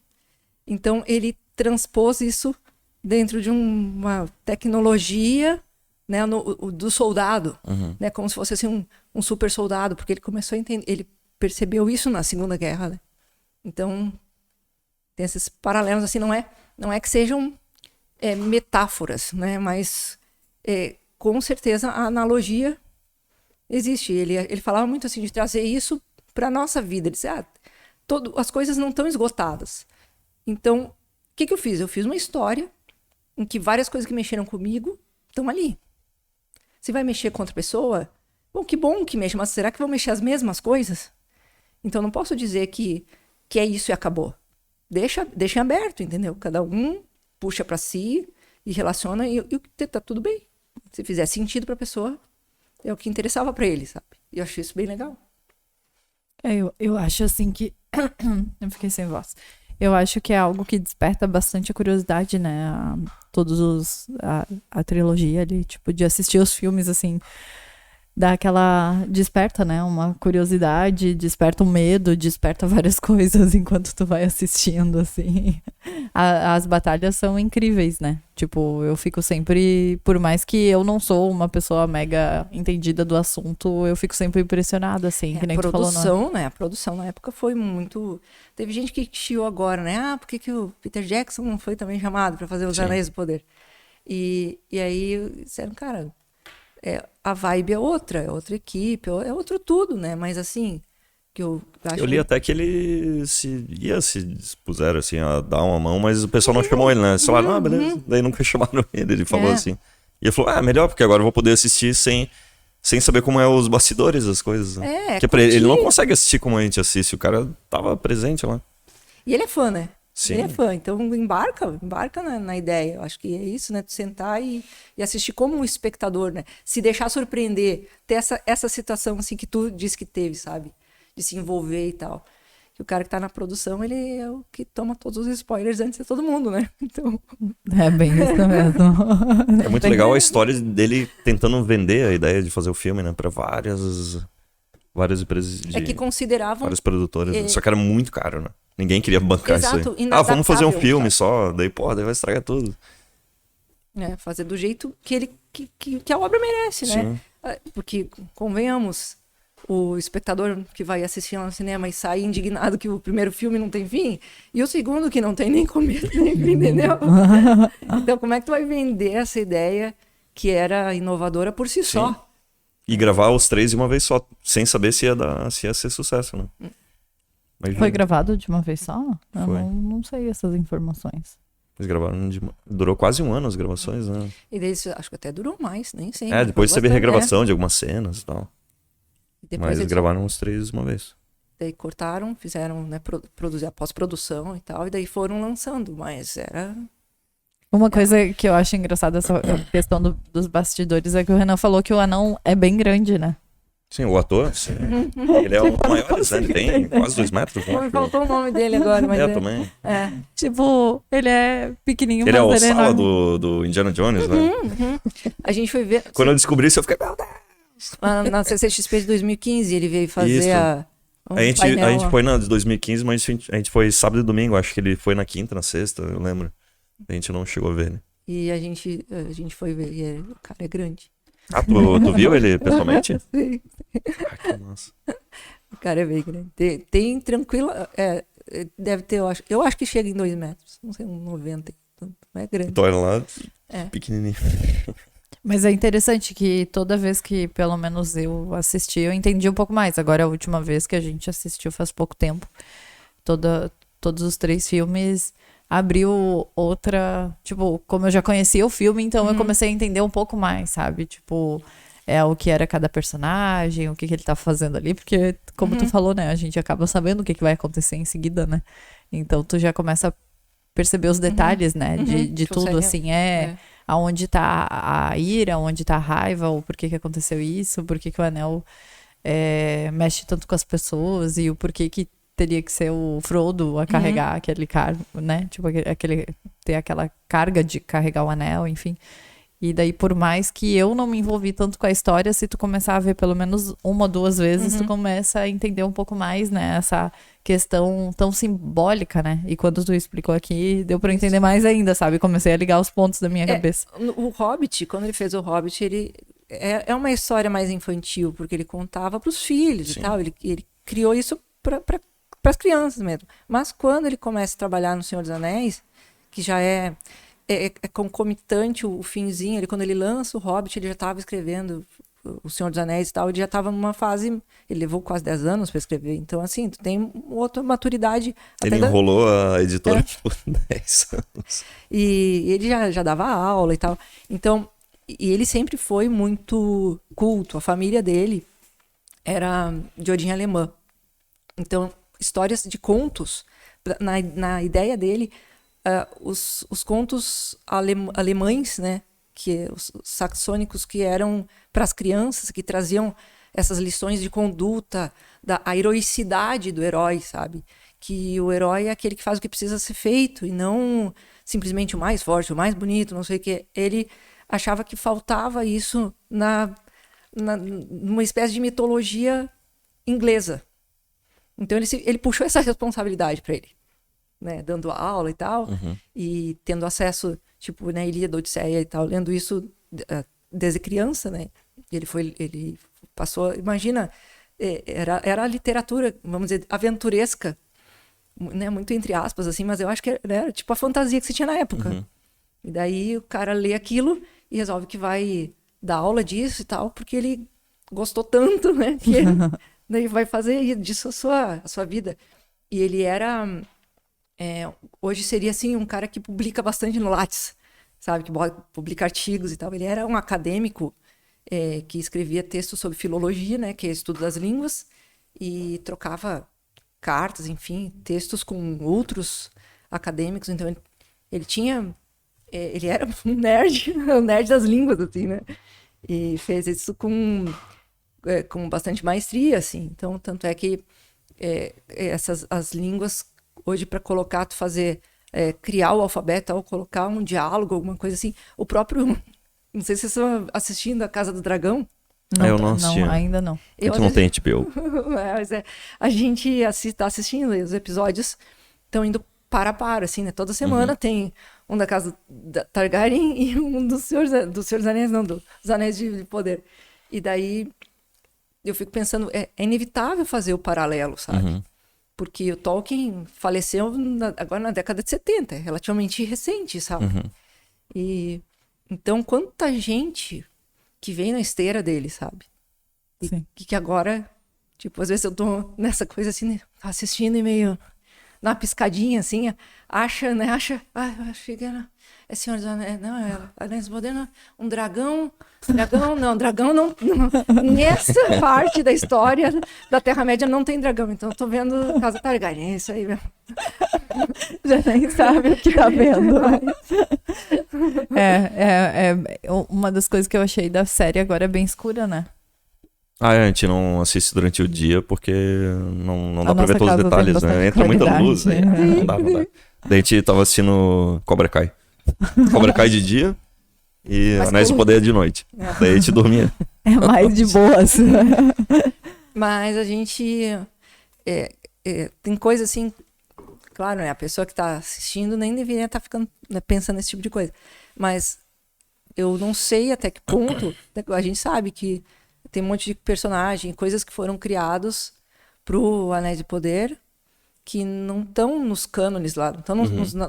Então, ele transpôs isso dentro de uma tecnologia, né, do soldado, né, como se fosse assim, um super soldado, porque ele começou a entender, ele percebeu isso na Segunda Guerra. Né? Então, tem esses paralelos, assim, não é que sejam metáforas, né, mas com certeza a analogia existe. Ele falava muito assim de trazer isso para a nossa vida. Ele disse, as coisas não estão esgotadas. Então, o que eu fiz? Eu fiz uma história em que várias coisas que mexeram comigo estão ali. Se vai mexer com outra pessoa, que bom que mexe, mas será que vão mexer as mesmas coisas? Então, não posso dizer que é isso e acabou. Deixa em aberto, entendeu? Cada um puxa para si e relaciona e tá tudo bem. Se fizer sentido para a pessoa, é o que interessava para ele, sabe? E eu achei isso bem legal. Eu acho assim que... eu fiquei sem voz. Eu acho que é algo que desperta bastante a curiosidade, né? A trilogia ali, tipo, de assistir os filmes, assim, dá aquela... desperta, né? Uma curiosidade, desperta um medo, desperta várias coisas enquanto tu vai assistindo, assim. As batalhas são incríveis, né? Tipo, eu fico sempre... Por mais que eu não sou uma pessoa mega entendida do assunto, eu fico sempre impressionada, assim, que nem tu falou. A produção na época foi muito... Teve gente que chiou agora, né? Por que o Peter Jackson não foi também chamado para fazer Os Anéis do Poder? E aí disseram, cara... a vibe é outra equipe, é outro tudo, né? Mas assim, que eu acho... Eu li até que ele se dispuseram assim, a dar uma mão, mas o pessoal não chamou ele, né? Eles falaram, beleza. Daí nunca chamaram ele falou assim. E ele falou, melhor, porque agora eu vou poder assistir sem saber como é os bastidores das coisas. Né? Porque ele não consegue assistir como a gente assiste, o cara tava presente lá. E ele é fã, né? Sim. Ele é fã, então embarca na ideia. Eu acho que é isso, né? Tu sentar e assistir como um espectador, né? Se deixar surpreender, ter essa situação assim que tu disse que teve, sabe? De se envolver e tal. Que o cara que tá na produção, ele é o que toma todos os spoilers antes de todo mundo, né? Então... É bem isso mesmo. É muito legal a história dele tentando vender a ideia de fazer o filme, né? Pra várias empresas que consideravam... vários produtores. Só que era muito caro, né? Ninguém queria bancar isso aí. Vamos fazer um filme só. Daí vai estragar tudo. Fazer do jeito que a obra merece, né? Porque, convenhamos, o espectador que vai assistir lá no cinema e sai indignado que o primeiro filme não tem fim, e o segundo que não tem nem começo nem fim, entendeu? Então, como é que tu vai vender essa ideia que era inovadora por si só? E gravar os 3 de uma vez só, sem saber se ia ser sucesso, né? Foi gravado de uma vez só? Eu Foi. não sei essas informações. Eles gravaram durou quase 1 ano as gravações, né? E daí, acho que até durou mais, nem sei. Depois teve regravação de algumas cenas e tal. Mas eles gravaram os 3 de uma vez. daí cortaram, fizeram, né, produzir a pós-produção e tal, e daí foram lançando, mas era... Uma coisa que eu acho engraçada, essa questão dos bastidores, é que o Renan falou que o anão é bem grande, né? Sim, o ator, sim. Ele é um dos maiores, né? Ele tem quase 2 metros. Não faltou o nome dele agora, mas também. Tipo, ele é pequenininho, ele mas é o ele é Sala do Indiana Jones, né? A gente foi ver... Quando eu descobri isso, eu fiquei, meu Deus! Na CCXP de 2015, ele veio fazer Isso. A gente foi na de 2015, mas a gente foi sábado e domingo. Acho que ele foi na quinta, na sexta, eu lembro. A gente não chegou a ver, né? E a gente foi ver, e o cara é grande. Ah, tu viu ele pessoalmente? Sim. Ah, que massa. O cara é bem grande. Tem tranquilo, deve ter, eu acho que chega em 2 metros, não sei, 1,90, então é grande. Então era lá, pequenininho. Mas é interessante que toda vez que, pelo menos eu assisti, eu entendi um pouco mais. Agora, a última vez que a gente assistiu faz pouco tempo, todos os 3 filmes abriu outra... Tipo, como eu já conhecia o filme, então eu comecei a entender um pouco mais, sabe? Tipo, o que era cada personagem, o que ele tá fazendo ali. Porque, como tu falou, né? A gente acaba sabendo o que vai acontecer em seguida, né? Então, tu já começa a perceber os detalhes, né? De tudo, assim. Aonde tá a ira, aonde tá a raiva, ou por que aconteceu isso, por que o anel mexe tanto com as pessoas, e o porquê que teria que ser o Frodo a carregar aquele cargo, né? Tipo, ter aquela carga de carregar o anel, enfim. E daí, por mais que eu não me envolvi tanto com a história, se tu começar a ver pelo menos 1 ou 2 vezes, tu começa a entender um pouco mais, né? Essa questão tão simbólica, né? E quando tu explicou aqui, deu pra entender mais ainda, sabe? Comecei a ligar os pontos da minha cabeça. O Hobbit, quando ele fez o Hobbit, ele é uma história mais infantil, porque ele contava pros filhos e tal. Ele criou isso para as crianças mesmo. Mas quando ele começa a trabalhar no Senhor dos Anéis, que já é concomitante o finzinho, quando ele lança o Hobbit, ele já estava escrevendo o Senhor dos Anéis e tal, ele já estava numa fase, ele levou quase 10 anos para escrever, então assim, tu tem outra maturidade. Ele enrolou a editora por 10 anos. E ele já dava aula e tal, então, e ele sempre foi muito culto, a família dele era de origem alemã, então, histórias de contos, na ideia dele, os contos alemães, né, os saxônicos, que eram para as crianças, que traziam essas lições de conduta, a heroicidade do herói, sabe? Que o herói é aquele que faz o que precisa ser feito e não simplesmente o mais forte, o mais bonito, não sei o quê. Ele achava que faltava isso numa espécie de mitologia inglesa. Então ele puxou essa responsabilidade para ele. Né, dando aula e tal, e tendo acesso, tipo, né, Ilíada, Odisseia e tal, lendo isso desde criança, né, ele passou, imagina, era a literatura, vamos dizer, aventuresca, né, muito entre aspas, assim, mas eu acho que era tipo a fantasia que se tinha na época. E daí o cara lê aquilo e resolve que vai dar aula disso e tal, porque ele gostou tanto, né, que ele daí vai fazer disso a sua vida. E ele era... hoje seria assim um cara que publica bastante no Lattes, sabe, que publica artigos e tal. Ele era um acadêmico que escrevia textos sobre filologia, né, que é estudo das línguas, e trocava cartas, enfim, textos com outros acadêmicos. Então ele tinha, ele era um nerd das línguas, assim, né, e fez isso com bastante maestria, assim. Então tanto é que as línguas hoje, para colocar, tu fazer, criar o alfabeto, ou colocar um diálogo, alguma coisa assim. O próprio, não sei se vocês estão assistindo A Casa do Dragão. Não, eu não assisti. Não, ainda não. Tu não tem HBO. Mas a gente está assistindo, os episódios estão indo para, assim, né? Toda semana tem um da Casa da Targaryen e um dos Senhores dos Anéis, não, dos Anéis de Poder. E daí eu fico pensando, é inevitável fazer o paralelo, sabe? Porque o Tolkien faleceu agora na década de 70, é relativamente recente, sabe? E então, quanta gente que vem na esteira dele, sabe? E que agora, tipo, às vezes eu tô nessa coisa assim, né, assistindo e meio na piscadinha, assim, acha, né? É Senhor dos Anéis, não, é Anéis do Poder, não, um dragão não. Nessa parte da história da Terra-média não tem dragão, então eu tô vendo Casa Targaryen, é isso aí mesmo. Já nem sabe o que tá vendo. Uma das coisas que eu achei da série agora é bem escura, né? A gente não assiste durante o dia porque não dá pra ver todos os detalhes, né? Entra muita luz, né? Não dá. Daí a gente tava assistindo Cobra Kai. Cobra Kai de dia e Anéis do Poder de noite. Daí a gente dormia. É mais de boas. Mas a gente... tem coisa assim... Claro, né? A pessoa que tá assistindo nem deveria estar ficando pensando nesse tipo de coisa. Mas eu não sei até que ponto... A gente sabe que tem um monte de personagem, coisas que foram criados pro Anéis de Poder que não estão nos cânones lá, não estão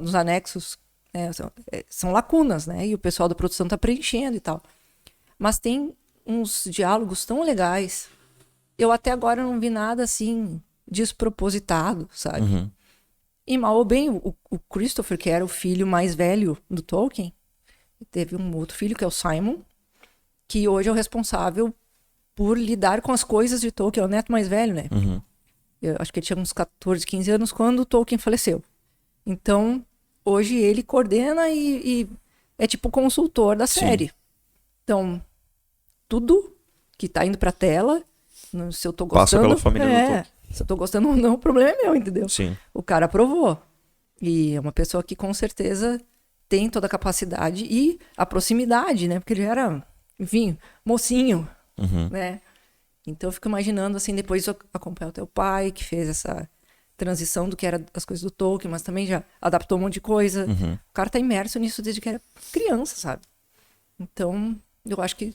nos anexos, né? São lacunas, né? E o pessoal da produção tá preenchendo e tal. Mas tem uns diálogos tão legais. Eu até agora não vi nada assim despropositado, sabe? E mal ou bem, o Christopher, que era o filho mais velho do Tolkien, teve um outro filho, que é o Simon, que hoje é o responsável por lidar com as coisas de Tolkien, é o neto mais velho, né? Eu acho que ele tinha uns 14, 15 anos quando o Tolkien faleceu. Então, hoje ele coordena e é tipo consultor da série. Então, tudo que tá indo pra tela, se eu tô gostando... Passa pela família do Tolkien. Se eu tô gostando ou não, o problema é meu, entendeu? Sim. O cara aprovou. E é uma pessoa que com certeza tem toda a capacidade e a proximidade, né? Porque ele era, enfim, mocinho, né? Então eu fico imaginando, assim, depois eu acompanhar o teu pai, que fez essa transição do que era as coisas do Tolkien, mas também já adaptou um monte de coisa. O cara tá imerso nisso desde que era criança, sabe? Então, eu acho que,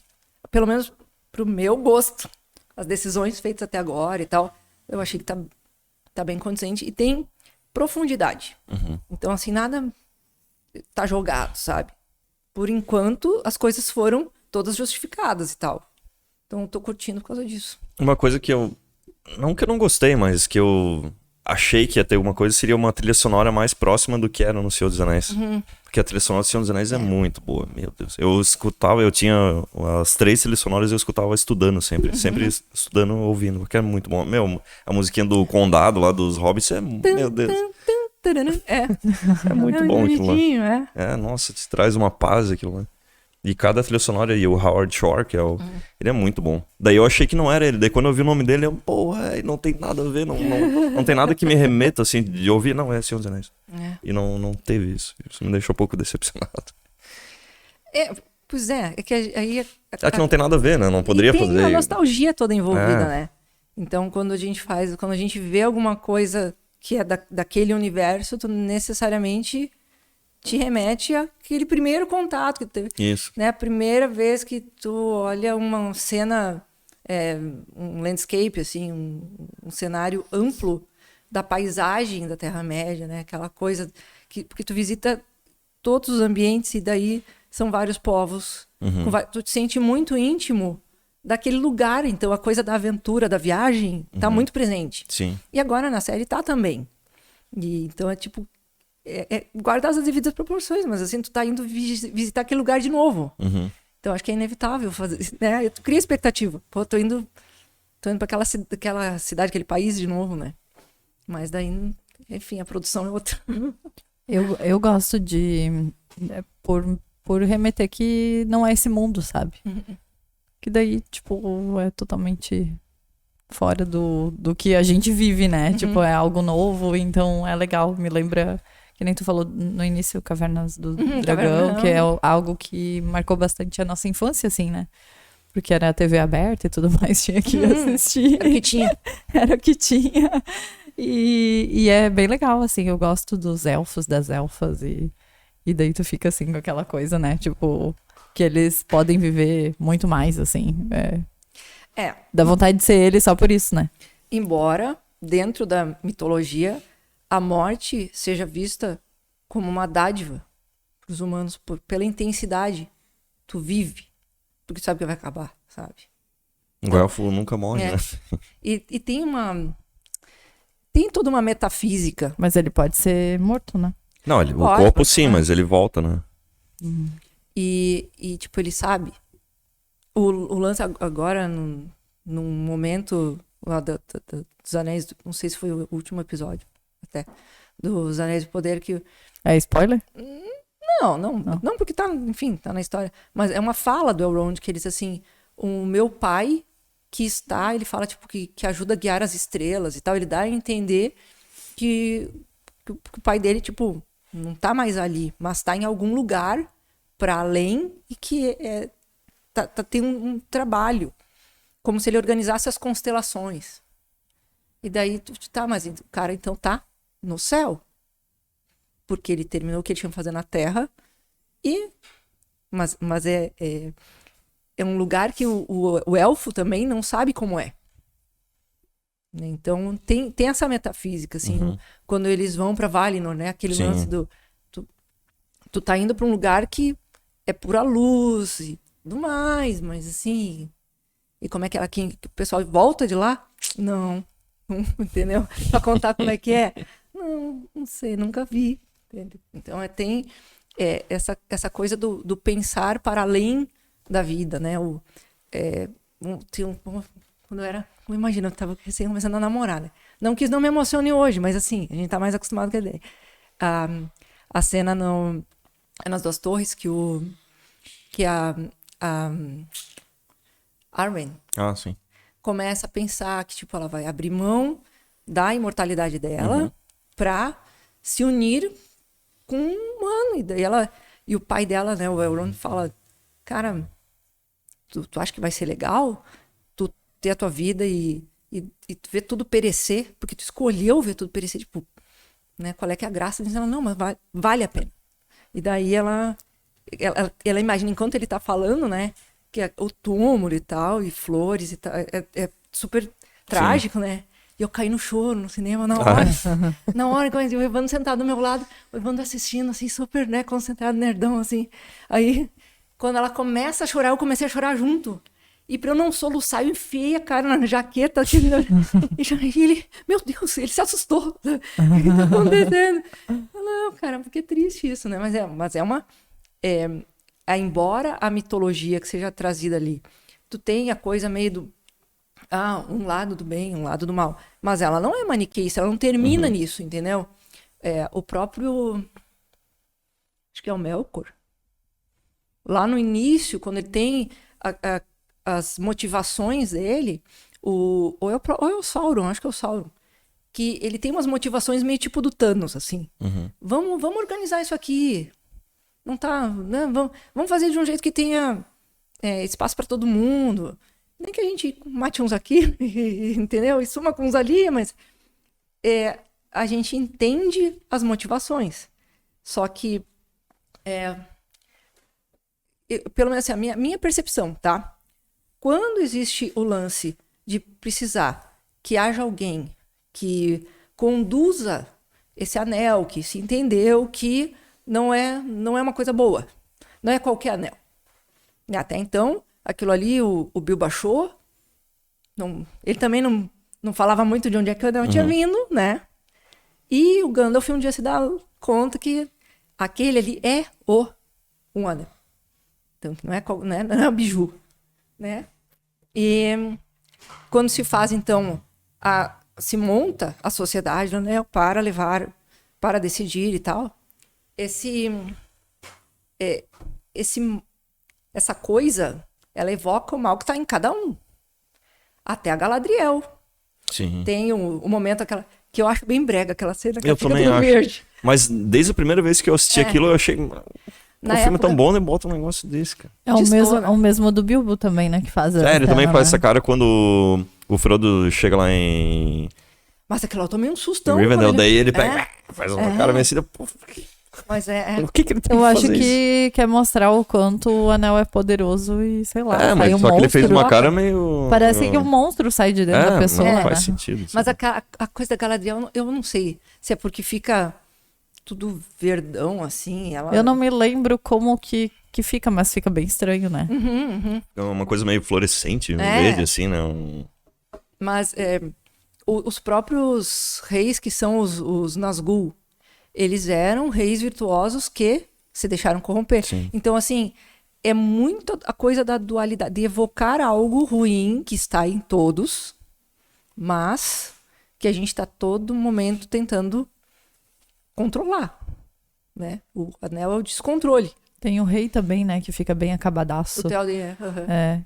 pelo menos pro meu gosto, as decisões feitas até agora e tal, eu achei que tá bem condizente e tem profundidade. Então, assim, nada tá jogado, sabe? Por enquanto, as coisas foram todas justificadas e tal. Então, eu tô curtindo por causa disso. Uma coisa que eu... Não que eu não gostei, mas que eu achei que ia ter alguma coisa, seria uma trilha sonora mais próxima do que era no Senhor dos Anéis. Porque a trilha sonora do Senhor dos Anéis é muito boa, meu Deus. Eu escutava, eu tinha as 3 trilhas sonoras, eu escutava estudando sempre. Sempre estudando, ouvindo, porque é muito bom. Meu, a musiquinha do Condado lá, dos Hobbits, meu Deus. É muito bom aquilo lá. Nossa, te traz uma paz aquilo lá. E cada trilha sonora, e o Howard Shore, que é ele é muito bom. Daí eu achei que não era ele. Daí quando eu vi o nome dele, não tem nada a ver. Não tem nada que me remeta, assim, de ouvir. Não, é Senhor dos Anéis. E não teve isso. Isso me deixou um pouco decepcionado. Pois é. É que aí... É que não tem nada a ver, né? Não poderia fazer. Tem a nostalgia toda envolvida, né? Então, quando a gente vê alguma coisa que é daquele universo, tu necessariamente... te remete àquele primeiro contato que teve. Isso. Né? A primeira vez que tu olha uma cena, um landscape, assim, um cenário amplo da paisagem da Terra-média, né? Aquela coisa porque tu visita todos os ambientes e daí são vários povos. Tu te sente muito íntimo daquele lugar. Então, a coisa da aventura, da viagem, tá muito presente. Sim. E agora na série tá também. E, então, é tipo... guardar as devidas proporções, mas assim, tu tá indo visitar aquele lugar de novo. Então, acho que é inevitável fazer, né? Tu cria expectativa. Pô, tô indo pra aquela cidade, aquele país de novo, né? Mas daí, enfim, a produção é outra. Eu gosto de... por remeter que não é esse mundo, sabe? Que daí, tipo, é totalmente fora do que a gente vive, né? Tipo, é algo novo, então é legal. Me lembra... Que nem tu falou no início, Cavernas do Dragão, que é algo que marcou bastante a nossa infância, assim, né? Porque era a TV aberta e tudo mais, tinha que assistir. Era o que tinha. Era o que tinha. E é bem legal, assim, eu gosto dos elfos, das elfas, e daí tu fica, assim, com aquela coisa, né? Tipo, que eles podem viver muito mais, assim. Dá vontade de ser eles só por isso, né? Embora, dentro da mitologia... a morte seja vista como uma dádiva para os humanos, pela intensidade. Tu vive, porque sabe que vai acabar, sabe? O elfo nunca morre, né? E tem toda uma metafísica. Mas ele pode ser morto, né? Não, o corpo sim, mas ele volta, né? E, tipo, ele sabe. O lance agora, num momento lá dos Anéis, não sei se foi o último episódio, até, dos Anéis do Poder, que... É spoiler? Não, porque tá, enfim, tá na história. Mas é uma fala do Elrond que ele diz assim, o meu pai ele fala, tipo, que ajuda a guiar as estrelas e tal, ele dá a entender que o pai dele, tipo, não tá mais ali, mas tá em algum lugar para além e que tem um trabalho, como se ele organizasse as constelações. E daí, mas o cara então tá no céu, porque ele terminou o que ele tinha que fazer na Terra, mas é um lugar que o elfo também não sabe como é. Então, tem essa metafísica, assim, quando eles vão para Valinor, né? Aquele lance do... Tu tá indo para um lugar que é pura luz e tudo mais, mas assim... E como é que o pessoal volta de lá? Não, entendeu? Pra contar como é que é? Não sei, nunca vi. Entendeu? Então, tem essa coisa do pensar para além da vida, né? Quando eu era... Imagina, eu tava recém começando a namorar, né? Não que isso não me emocione hoje, mas assim, a gente tá mais acostumado com a ideia. A cena nas Duas Torres, que a Arwen começa a pensar que, tipo, ela vai abrir mão da imortalidade dela pra se unir com um humano. E daí e o pai dela, né, o Elrond, fala, cara, tu acha que vai ser legal tu ter a tua vida e ver tudo perecer, porque tu escolheu ver tudo perecer, tipo, né, qual é que é a graça? Diz ela, não, mas vale a pena. E daí ela imagina, enquanto ele tá falando, né, que o túmulo e tal, e flores e tal, é super trágico, né? E eu caí no choro no cinema na hora. Na hora, o Evandro sentado do meu lado, o Evandro assistindo, assim, super, né, concentrado, nerdão, assim. Aí, quando ela começa a chorar, eu comecei a chorar junto. E pra eu não soluçar, eu enfiei a cara na jaqueta. E ele, meu Deus, ele se assustou. O que tá acontecendo? Não, cara, porque é triste isso, né? Mas é uma... embora a mitologia que seja trazida ali, tu tem a coisa meio do... um lado do bem, um lado do mal. Mas ela não é maniqueísta, ela não termina nisso, entendeu? O próprio... Acho que é o Melkor. Lá no início, quando ele tem as motivações dele, ou é o Sauron, acho que é o Sauron, que ele tem umas motivações meio tipo do Thanos, assim. Vamos organizar isso aqui. Não tá... Né? Vamos fazer de um jeito que tenha espaço para todo mundo. Nem que a gente mate uns aqui, entendeu? E suma com uns ali, mas a gente entende as motivações. Só que, pelo menos assim, a minha percepção, tá? Quando existe o lance de precisar que haja alguém que conduza esse anel, que se entendeu que não é uma coisa boa, não é qualquer anel. Até então, aquilo ali, o Bilbo achou. Ele também não falava muito de onde é que o anel tinha vindo, né? E o Gandalf um dia se dá conta que aquele ali é um anel. Então, não é um biju, né? E quando se faz, então, se monta a sociedade do anel para decidir e tal, essa coisa, ela evoca o mal que está em cada um. Até a Galadriel. Sim. Tem o momento que eu acho bem brega, aquela cena que eu fica também tudo acho. verde. Mas desde a primeira vez que eu assisti aquilo, eu achei... O filme é tão bom, né? Bota um negócio desse, cara. É o mesmo do Bilbo também, né? Que faz ele também faz essa cara quando o Frodo chega lá em... Mas aquilo eu tomei um sustão. Rivendell, daí ele pega, faz uma cara vencida. Mas o que ele tem eu que acho fazer que quer mostrar o quanto o anel é poderoso e sei lá. Mas só que ele fez uma cara meio... Parece que um monstro sai de dentro da pessoa. Não faz sentido. Mas a coisa da Galadriel, eu não sei se é porque fica tudo verdão, assim. Eu não me lembro como que fica, mas fica bem estranho, né? É uma coisa meio fluorescente, verde, assim, né? Mas os próprios reis, que são os Nazgûl, eles eram reis virtuosos que se deixaram corromper. Sim. Então, assim, é muito a coisa da dualidade, de evocar algo ruim que está em todos, mas que a gente está todo momento tentando controlar, né? O anel é o descontrole. Tem o rei também, né? Que fica bem acabadaço. O Theoden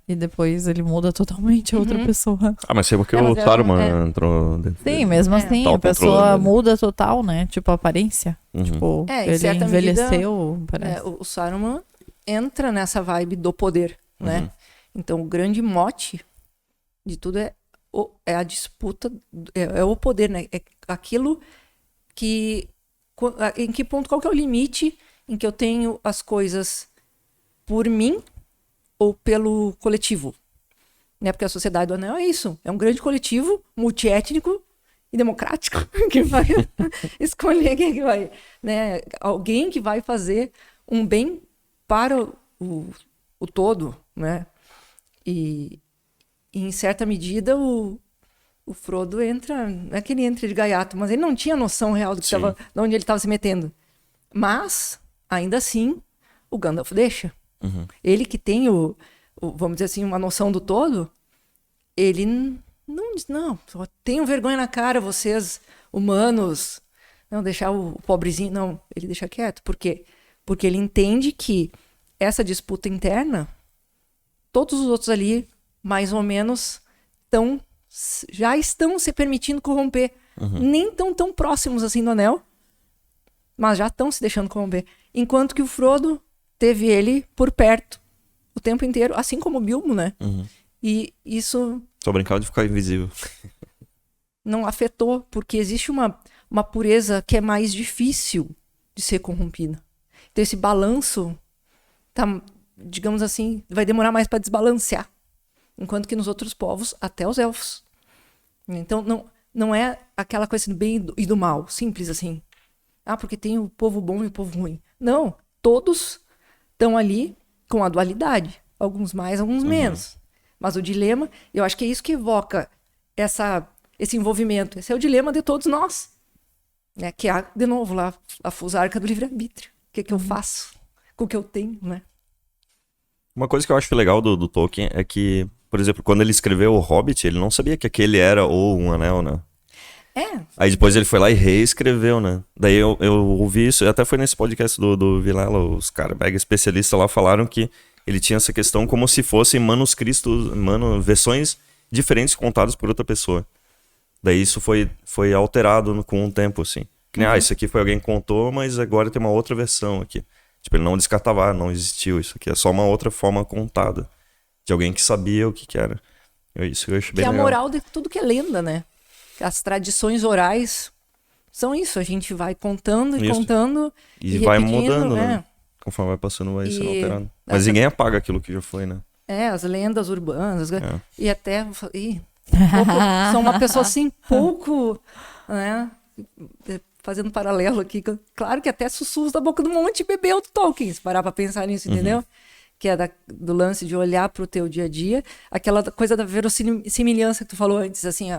e depois ele muda totalmente a outra pessoa. Mas sei porque o Saruman entrou dentro Sim, mesmo assim, a pessoa muda total, né? Tipo, a aparência. Tipo, ele envelheceu, parece. O Saruman entra nessa vibe do poder, né? Então, o grande mote de tudo é a disputa, é o poder, né? É aquilo que... Em que ponto, qual que é o limite em que eu tenho as coisas por mim ou pelo coletivo? Né? Porque a Sociedade do Anel é isso. É um grande coletivo, multiétnico e democrático, que vai escolher quem é que vai... Né? Alguém que vai fazer um bem para o todo, né? E em certa medida, o Frodo entra... Não é que ele entra de gaiato, mas ele não tinha noção real de onde ele estava se metendo. Mas... Ainda assim, o Gandalf deixa. Ele que tem vamos dizer assim, uma noção do todo, ele não diz, não, tenham vergonha na cara, vocês, humanos, não deixar o pobrezinho, não, ele deixa quieto. Por quê? Porque ele entende que essa disputa interna, todos os outros ali, mais ou menos, já estão se permitindo corromper. Nem tão próximos assim do anel, mas já estão se deixando corromper. Enquanto que o Frodo teve ele por perto o tempo inteiro, assim como o Bilbo, né? E isso... Só brincava de ficar invisível. Não afetou, porque existe uma pureza que é mais difícil de ser corrompida. Então esse balanço, digamos assim, vai demorar mais para desbalancear. Enquanto que nos outros povos, até os elfos. Então não é aquela coisa do bem e do mal, simples assim. Porque tem o povo bom e o povo ruim. Não, todos estão ali com a dualidade. Alguns mais, alguns menos. Mas o dilema, eu acho que é isso que evoca esse envolvimento. Esse é o dilema de todos nós. Né? Que há, de novo, lá a fusarca do livre-arbítrio. O que eu faço com o que eu tenho, né? Uma coisa que eu acho legal do Tolkien é que, por exemplo, quando ele escreveu O Hobbit, ele não sabia que aquele era um anel, né? Aí depois ele foi lá e reescreveu, né? Daí eu ouvi isso, até foi nesse podcast do Vilela, os caras mega especialistas lá falaram que ele tinha essa questão como se fossem manuscritos, versões diferentes contadas por outra pessoa. Daí isso foi alterado com o tempo, assim. Que nem, isso aqui foi alguém que contou, mas agora tem uma outra versão aqui. Tipo, ele não descartava, não existiu isso aqui, é só uma outra forma contada. De alguém que sabia o que era. Isso eu acho bem legal. Que é a moral de tudo que é lenda, né? As tradições orais são isso, a gente vai contando e contando e vai mudando, né? Conforme vai passando, vai sendo alterado. Mas ninguém apaga aquilo que já foi, né? As lendas urbanas, e até sou uma pessoa assim, pouco, né? Fazendo paralelo aqui, claro que até sussurros da boca do monte bebeu do Tolkien, se parar pra pensar nisso, entendeu? Que é do lance de olhar pro teu dia a dia, aquela coisa da verossimilhança que tu falou antes, assim,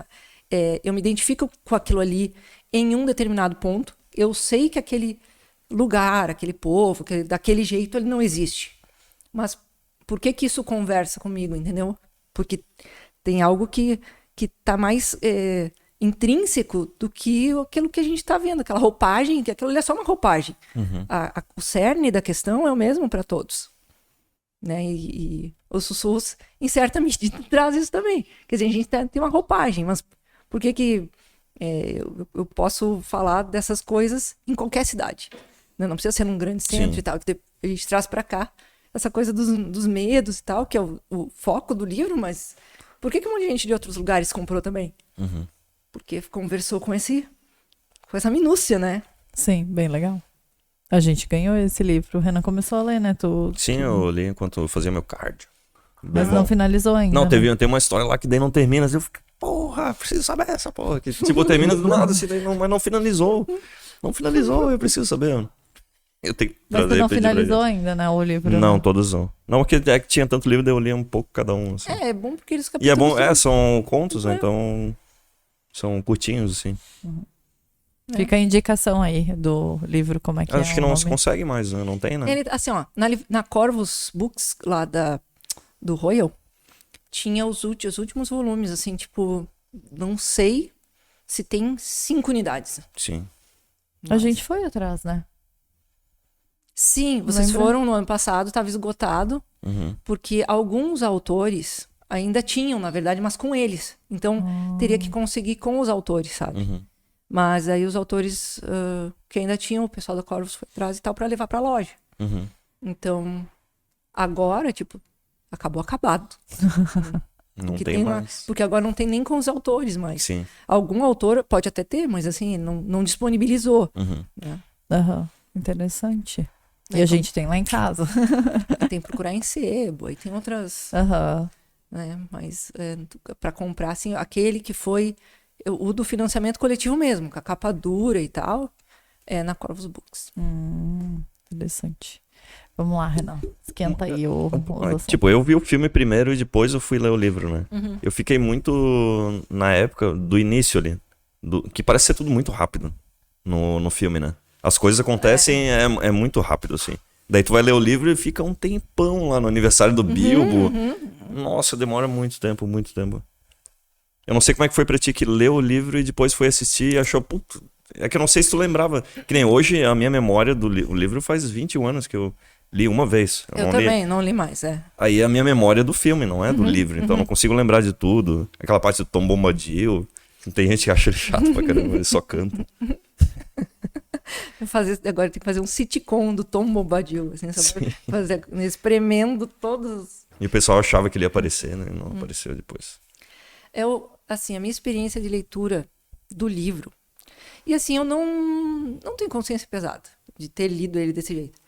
eu me identifico com aquilo ali em um determinado ponto. Eu sei que aquele lugar, aquele povo, daquele jeito, ele não existe. Mas por que isso conversa comigo, entendeu? Porque tem algo que tá mais intrínseco do que aquilo que a gente está vendo. Aquela roupagem, que aquilo ali é só uma roupagem. O cerne da questão é o mesmo para todos. Né? E os sussurros, em certa medida, traz isso também. Quer dizer, a gente tem uma roupagem, mas por que eu posso falar dessas coisas em qualquer cidade? Não precisa ser num grande centro e tal. A gente traz para cá essa coisa dos medos e tal, que é o foco do livro, mas por que um monte de gente de outros lugares comprou também? Porque conversou com essa minúcia, né? Sim, bem legal. A gente ganhou esse livro. O Renan começou a ler, né? Sim, eu li enquanto eu fazia meu cardio. Mas não finalizou ainda. Não, tem uma história lá que daí não termina. Eu fiquei, porra, preciso saber essa porra. Que, tipo, termina do nada, assim, mas não finalizou. Não finalizou, eu preciso saber. Eu tenho que trazer. Mas você não finalizou ainda, né, o livro? Não, todos não. Não, porque é que tinha tanto livro, daí eu li um pouco cada um, assim. É bom porque eles capítulos... E é bom, são contos, né, então... São curtinhos, assim. Fica a indicação aí do livro, como é que Acho que não se consegue mais, né? Não tem, né? Ele, assim, ó, na Corvus Books, lá do Royal, tinha os últimos volumes, assim, tipo, não sei se tem 5 unidades. Sim. A gente foi atrás, né? Sim, vocês foram no ano passado, estava esgotado, porque alguns autores ainda tinham, na verdade, mas com eles. Então, teria que conseguir com os autores, sabe? Mas aí os autores que ainda tinham, o pessoal da Corvus foi atrás e tal, para levar para a loja. Então, agora, tipo, acabado. Não tem mais. Porque agora não tem nem com os autores mais. Sim. Algum autor pode até ter, mas assim, não disponibilizou. Né? Interessante. E a gente tem lá em casa. Tem que procurar em sebo, aí tem outras... Né? Mas para comprar, assim, aquele que foi o do financiamento coletivo mesmo, com a capa dura e tal, é na Corvus Books. Interessante. Vamos lá, Renan. Esquenta aí Tipo, eu vi o filme primeiro e depois eu fui ler o livro, né? Eu fiquei muito na época do início ali, que parece ser tudo muito rápido no filme, né? As coisas acontecem, é muito rápido, assim. Daí tu vai ler o livro e fica um tempão lá no aniversário do Bilbo. Nossa, demora muito tempo, muito tempo. Eu não sei como é que foi pra ti que leu o livro e depois foi assistir e achou, puto... É que eu não sei se tu lembrava. Que nem hoje, a minha memória do livro faz 21 anos que eu li uma vez. Eu também, não li mais, Aí a minha memória é do filme, não é do livro. Então eu não consigo lembrar de tudo. Aquela parte do Tom Bombadil. Tem gente que acha ele chato pra caramba, ele só canta. Agora tem que fazer um sitcom do Tom Bombadil, assim, fazer, espremendo todos. E o pessoal achava que ele ia aparecer, né? Não apareceu depois. Assim, a minha experiência de leitura do livro. E assim, eu não tenho consciência pesada de ter lido ele desse jeito.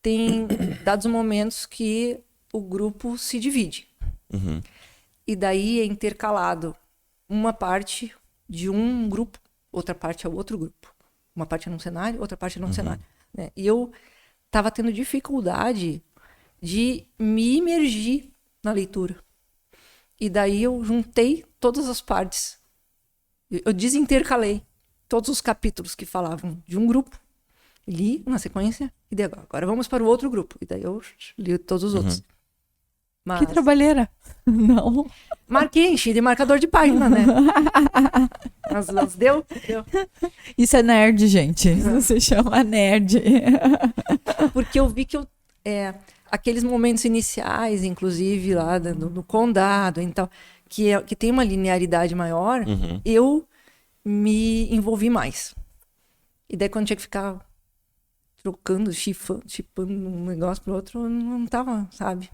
Tem dados momentos que o grupo se divide. E daí é intercalado uma parte de um grupo, outra parte é outro grupo. Uma parte é num cenário, outra parte é num cenário. Né? E eu estava tendo dificuldade de me imergir na leitura. E daí eu juntei todas as partes. Eu desintercalei todos os capítulos que falavam de um grupo, li na sequência, e daí agora vamos para o outro gruro. E daí eu li todos os outros. Mas... Que trabalheira! Não. Marquei, enchi de marcador de página, né? Mas deu. Isso é nerd, gente. Isso se chama nerd. Porque eu vi que aqueles momentos iniciais, inclusive lá no condado e tal, que tem uma linearidade maior, eu me envolvi mais. E daí quando tinha que ficar trocando, chipando um negócio pro outro, eu não tava, sabe?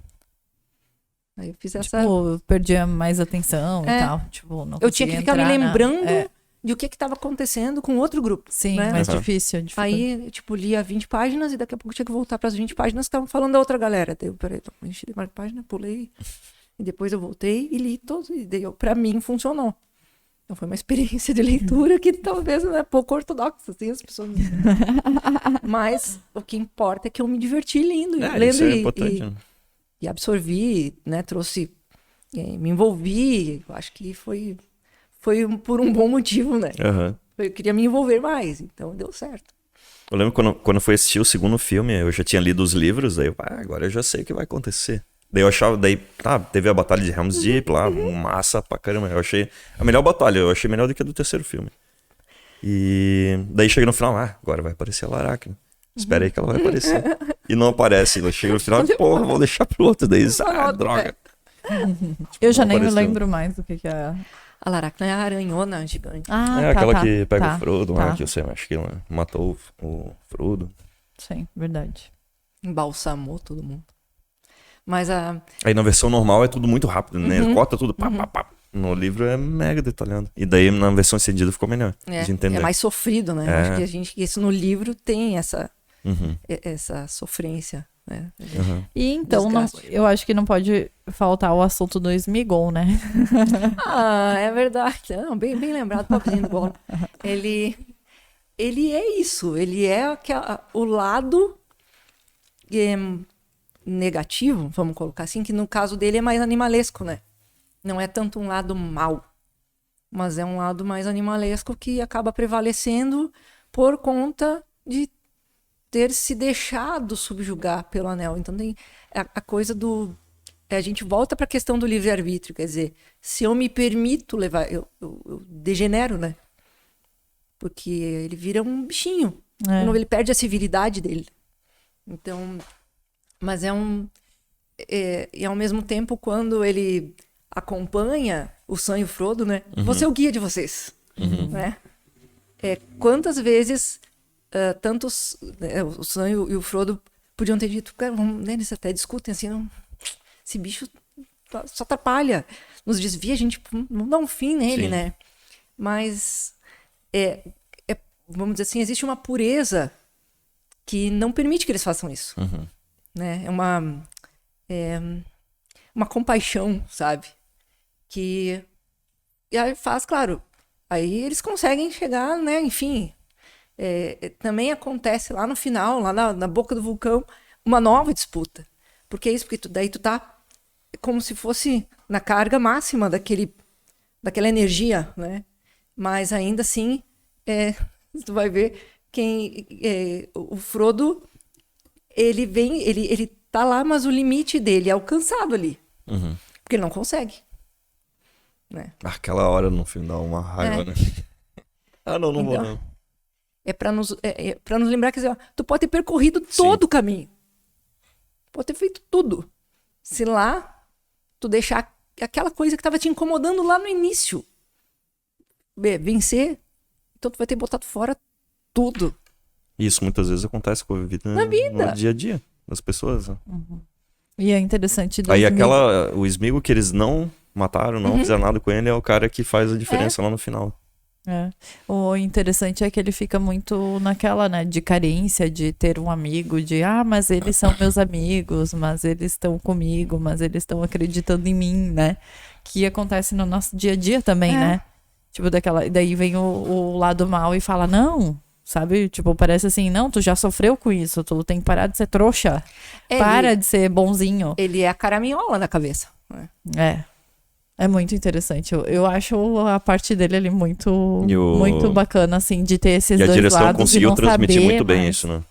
Aí eu fiz essa... Tipo, perdia mais atenção e tal. Tipo, não eu tinha que ficar me lembrando de o que estava acontecendo com outro grupo. Sim, né? mais difícil. Aí, tipo, lia 20 páginas e daqui a pouco tinha que voltar para as 20 páginas que estavam falando da outra galera. Daí eu, peraí, enchi de mais página, pulei. E depois eu voltei e li todos. E daí, pra mim, funcionou. Então foi uma experiência de leitura que talvez não é pouco ortodoxa, assim, as pessoas... Mas o que importa é que eu me diverti lendo isso é importante, né? E absorvi, né? Trouxe... me envolvi. Eu acho que foi por um bom motivo, né? Eu queria me envolver mais, então deu certo. Eu lembro quando eu fui assistir o segundo filme, eu já tinha lido os livros, aí agora eu já sei o que vai acontecer. Daí eu achava, teve a batalha de Helm's Deep lá, massa pra caramba. Eu achei a melhor batalha, eu achei melhor do que a do terceiro filme. E daí chega no final, agora vai aparecer a Laracna. Espera aí que ela vai aparecer. E não aparece, ela chega no final, porra, vou deixar pro outro. Daí, droga. Eu já nem me lembro mais do que é... A Laracna é a aranhona gigante. Aquela que pega o Frodo lá, que você acha que ela matou o Frodo. Sim, verdade. Embalsamou todo mundo. Mas aí na versão normal é tudo muito rápido, né? Ele corta tudo, pá. No livro é mega detalhado. E daí na versão estendida ficou melhor de entender. É mais sofrido, né? Acho que isso no livro tem essa sofrência, né? E então, eu acho que não pode faltar o assunto do Sméagol, né? É verdade. Não, bem lembrado, pobrezinho do Gollum. Ele é isso. Ele é o lado... negativo, vamos colocar assim, que no caso dele é mais animalesco, né? Não é tanto um lado mau. Mas é um lado mais animalesco que acaba prevalecendo por conta de ter se deixado subjugar pelo anel. Então tem a coisa do... a gente volta para a questão do livre-arbítrio, quer dizer, se eu me permito levar... Eu degenero, né? Porque ele vira um bichinho. Ele perde a civilidade dele. Então, mas e ao mesmo tempo, quando ele acompanha o Sam e o Frodo, né? Vou ser o guia de vocês. Né? Quantas vezes tantos o Sam e o Frodo podiam ter dito, cara, né, eles até discutem assim, não, esse bicho só atrapalha, nos desvia, a gente não dá um fim nele, Sim. né? Mas vamos dizer assim, existe uma pureza que não permite que eles façam isso. Né? É uma compaixão, sabe? E aí faz, claro, aí eles conseguem chegar, né? Enfim, também acontece lá no final, lá na boca do vulcão, uma nova disputa. Porque é isso, porque daí tu tá como se fosse na carga máxima daquela energia, né? Mas ainda assim, tu vai ver o Frodo, ele tá lá, mas o limite dele é alcançado ali. Porque ele não consegue. Né? Aquela hora no fim dá uma raiva, né? Não vou não. É pra nos lembrar que tu pode ter percorrido todo o caminho. Pode ter feito tudo. Se lá tu deixar aquela coisa que estava te incomodando lá no início vencer, então tu vai ter botado fora tudo. Isso muitas vezes acontece com a vida, na vida, no dia a dia das pessoas. Né? E é interessante... Aí o Sméagol que eles não mataram, não fizeram nada com ele, é o cara que faz a diferença lá no final. O interessante é que ele fica muito naquela, né, de carência, de ter um amigo, mas eles são meus amigos, mas eles estão comigo, mas eles estão acreditando em mim, né? Que acontece no nosso dia a dia também, né? Tipo, daí vem o lado mal e fala, não, sabe? Tipo, parece assim, não, tu já sofreu com isso, tu tem que parar de ser trouxa. Para de ser bonzinho. Ele é a caraminhola na cabeça. É muito interessante. Eu acho a parte dele ali muito bacana, assim, de ter esses dois lados. E a direção conseguiu transmitir muito bem isso, né?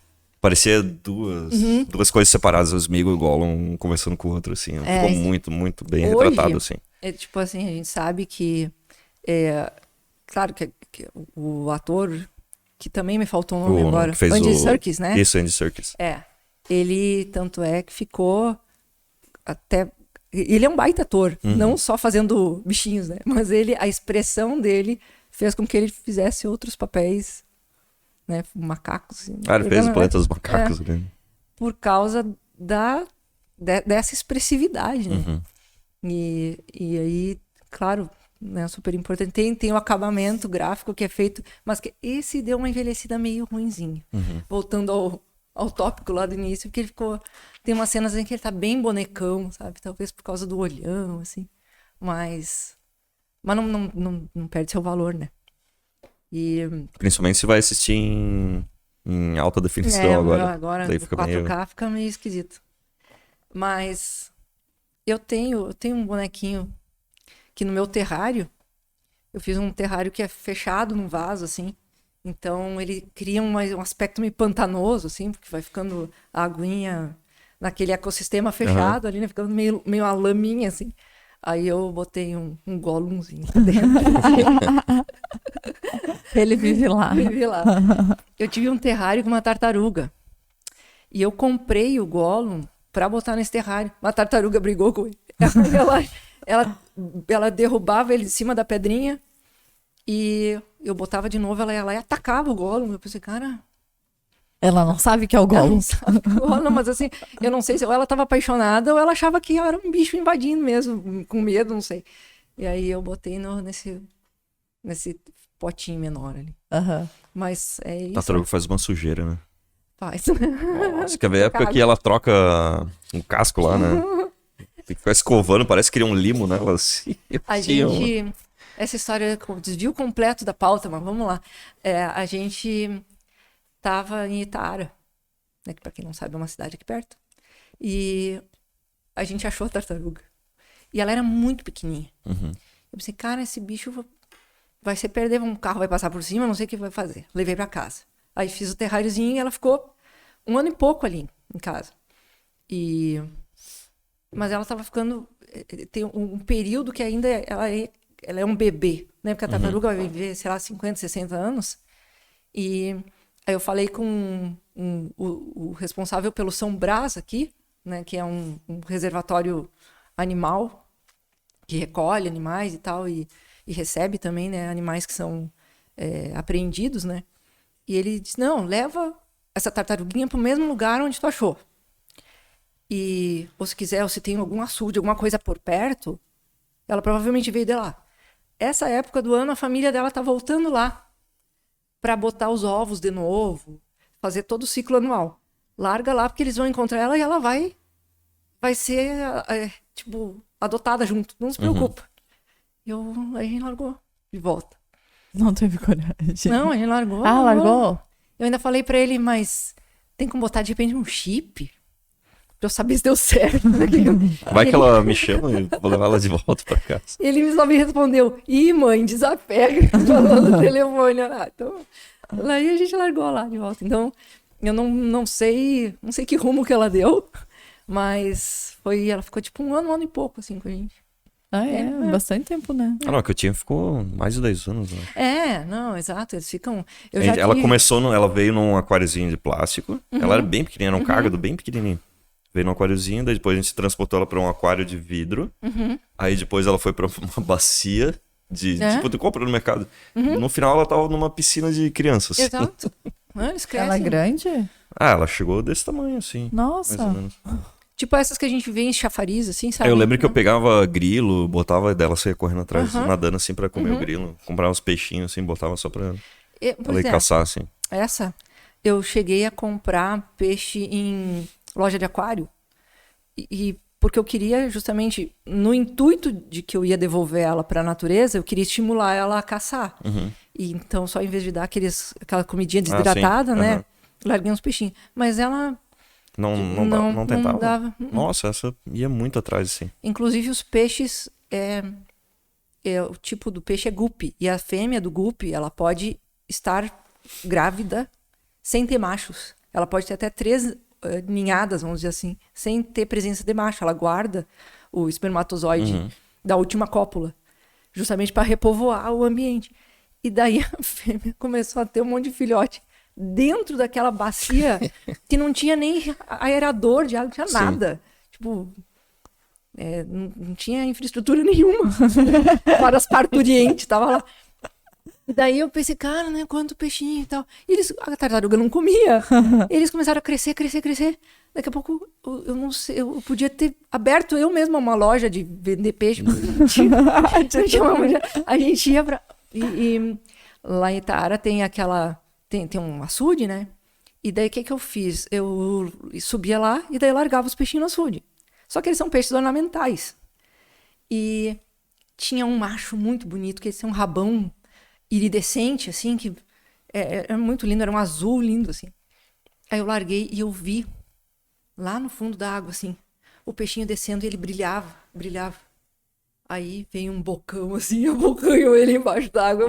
Parecia duas coisas separadas, o Sméagol e o Gollum conversando com o outro, assim. Ficou muito, muito bem retratado, assim. Tipo assim, a gente sabe que... claro que o ator, que também me faltou o nome agora, Andy Serkis, né? Isso, Andy Serkis. Ele, tanto é que ficou até... Ele é um baita ator, não só fazendo bichinhos, né? Mas a expressão dele fez com que ele fizesse outros papéis, né? Macacos. Ele fez o Planeta dos Macacos, né? Por causa dessa expressividade, né? E aí, claro, né? Super importante. Tem o acabamento gráfico que é feito, mas que esse deu uma envelhecida meio ruinzinho. Voltando ao tópico lá do início, porque ele ficou... Tem umas cenas em que ele tá bem bonecão, sabe? Talvez por causa do olhão, assim. Mas não perde seu valor, né? Principalmente se vai assistir em alta definição agora. Agora daí no 4K fica meio esquisito. Mas eu tenho um bonequinho que no meu terrário, eu fiz um terrário que é fechado num vaso, assim. Então ele cria um aspecto meio pantanoso, assim, porque vai ficando a aguinha naquele ecossistema fechado ali, né? Ficando meio uma laminha, assim. Aí eu botei um Gollumzinho dentro. Ele vive lá. Vive lá. Eu tive um terrário com uma tartaruga. E eu comprei o Gollum pra botar nesse terrário. Uma tartaruga brigou com ele. Ela derrubava ele de cima da pedrinha e eu botava de novo, ela ia lá e atacava o Gollum. Eu pensei, cara... Ela não sabe que é o Gollum. Ela não sabe que é o Gollum, mas assim, eu não sei se ela estava apaixonada ou ela achava que era um bicho invadindo mesmo, com medo, não sei. E aí eu botei nesse potinho menor ali. Mas é isso. A tartaruga faz uma sujeira, né? Faz. Nossa, quer ver a época que ela troca um casco lá, né? Tem que ficar escovando, parece que queria um limo nela, assim. Essa história, desvio completo da pauta, mas vamos lá. A gente tava em Itaara, né, que pra quem não sabe é uma cidade aqui perto, e a gente achou a tartaruga. E ela era muito pequenininha. Eu pensei, cara, esse bicho vai se perder, um carro vai passar por cima, não sei o que vai fazer. Levei pra casa. Aí fiz o terráriozinho e ela ficou 1 ano e pouco ali em casa. Mas ela tava ficando... Tem um período que ainda ela é um bebê, né? Porque a tartaruga vai viver, sei lá, 50, 60 anos. E aí eu falei com o responsável pelo São Brás aqui, né? Que é um reservatório animal, que recolhe animais e tal, e recebe também, né, animais que são apreendidos, né? E ele disse, não, leva essa tartaruguinha pro mesmo lugar onde tu achou. Ou se quiser, ou se tem algum açude, alguma coisa por perto, ela provavelmente veio de lá. Essa época do ano, a família dela tá voltando lá para botar os ovos de novo, fazer todo o ciclo anual. Larga lá, porque eles vão encontrar ela e ela vai ser, tipo, adotada junto. Não se preocupa. Aí a gente largou de volta. Não teve coragem. Não, a gente largou. Ah, largou? Eu ainda falei pra ele, mas tem como botar de repente um chip? Pra eu saber se deu certo. Vai que ela me chama e vou levar ela de volta pra casa. Ele só me respondeu, mãe, desapega. Falando no telefone. Então, aí a gente largou lá de volta. Então, eu não sei que rumo que ela deu, mas ela ficou tipo 1 ano, 1 ano e pouco, assim, com a gente. Bastante tempo, né? Não, que eu tinha ficou mais de 10 anos, né? Não, exato, eles ficam... Ela veio num aquáriozinho de plástico, ela era bem pequenininha, era um cágado bem pequenininho. Veio num aquáriozinho, daí depois a gente transportou ela pra um aquário de vidro, aí depois ela foi pra uma bacia tipo, tu compra no mercado. No final ela tava numa piscina de crianças. Exato. Eles crescem. Ela é grande? Ela chegou desse tamanho, assim. Nossa. Mais ou menos. Tipo essas que a gente vê em chafariz, assim, sabe? Eu lembro que eu pegava grilo, botava dela, saia correndo atrás, nadando assim pra comer o grilo. Comprava uns peixinhos assim, botava só pra ela ir caçar, assim. Eu cheguei a comprar peixe em loja de aquário. Porque eu queria justamente, no intuito de que eu ia devolver ela pra natureza, eu queria estimular ela a caçar. E então, só em vez de dar aquela comidinha desidratada, né? Larguei uns peixinhos. Mas ela... Não tentava. Não dava. Nossa, essa ia muito atrás, assim. Inclusive, os peixes... o tipo do peixe é guppy. E a fêmea do guppy, ela pode estar grávida sem ter machos. Ela pode ter até 3 ninhadas, vamos dizer assim, sem ter presença de macho. Ela guarda o espermatozoide da última cópula, justamente para repovoar o ambiente. E daí a fêmea começou a ter um monte de filhote dentro daquela bacia que não tinha nem aerador de água, não tinha nada. Tipo, não tinha infraestrutura nenhuma para as parturientes, tava lá. Daí eu pensei, cara, né, quanto peixinho e tal. E a tartaruga não comia. Eles começaram a crescer. Daqui a pouco, eu não sei, eu podia ter aberto eu mesma uma loja de vender peixe. A gente ia pra... E lá em Itaara tem tem um açude, né? E daí o que eu fiz? Eu subia lá e daí largava os peixinhos no açude. Só que eles são peixes ornamentais. E tinha um macho muito bonito, que esse é um rabão iridescente, assim, que é muito lindo, era um azul lindo, assim. Aí eu larguei e eu vi, lá no fundo da água, assim, o peixinho descendo e ele brilhava. Aí veio um bocão, assim, abocanhou ele embaixo d'água.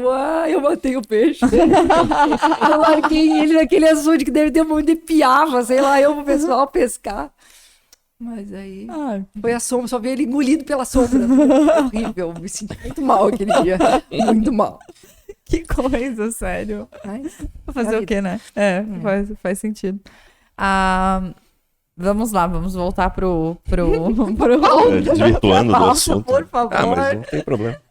Eu matei o peixe. Eu larguei ele naquele açude que deve ter um monte de piava, sei lá, pro pessoal pescar. Mas aí foi a sombra, só vi ele engolido pela sombra. Horrível, me senti muito mal aquele dia. Muito mal. Que coisa, sério. Fazer o quê, né? Faz sentido. Vamos lá, vamos voltar pro desvirtuando do assunto. Por favor. Mas não tem problema.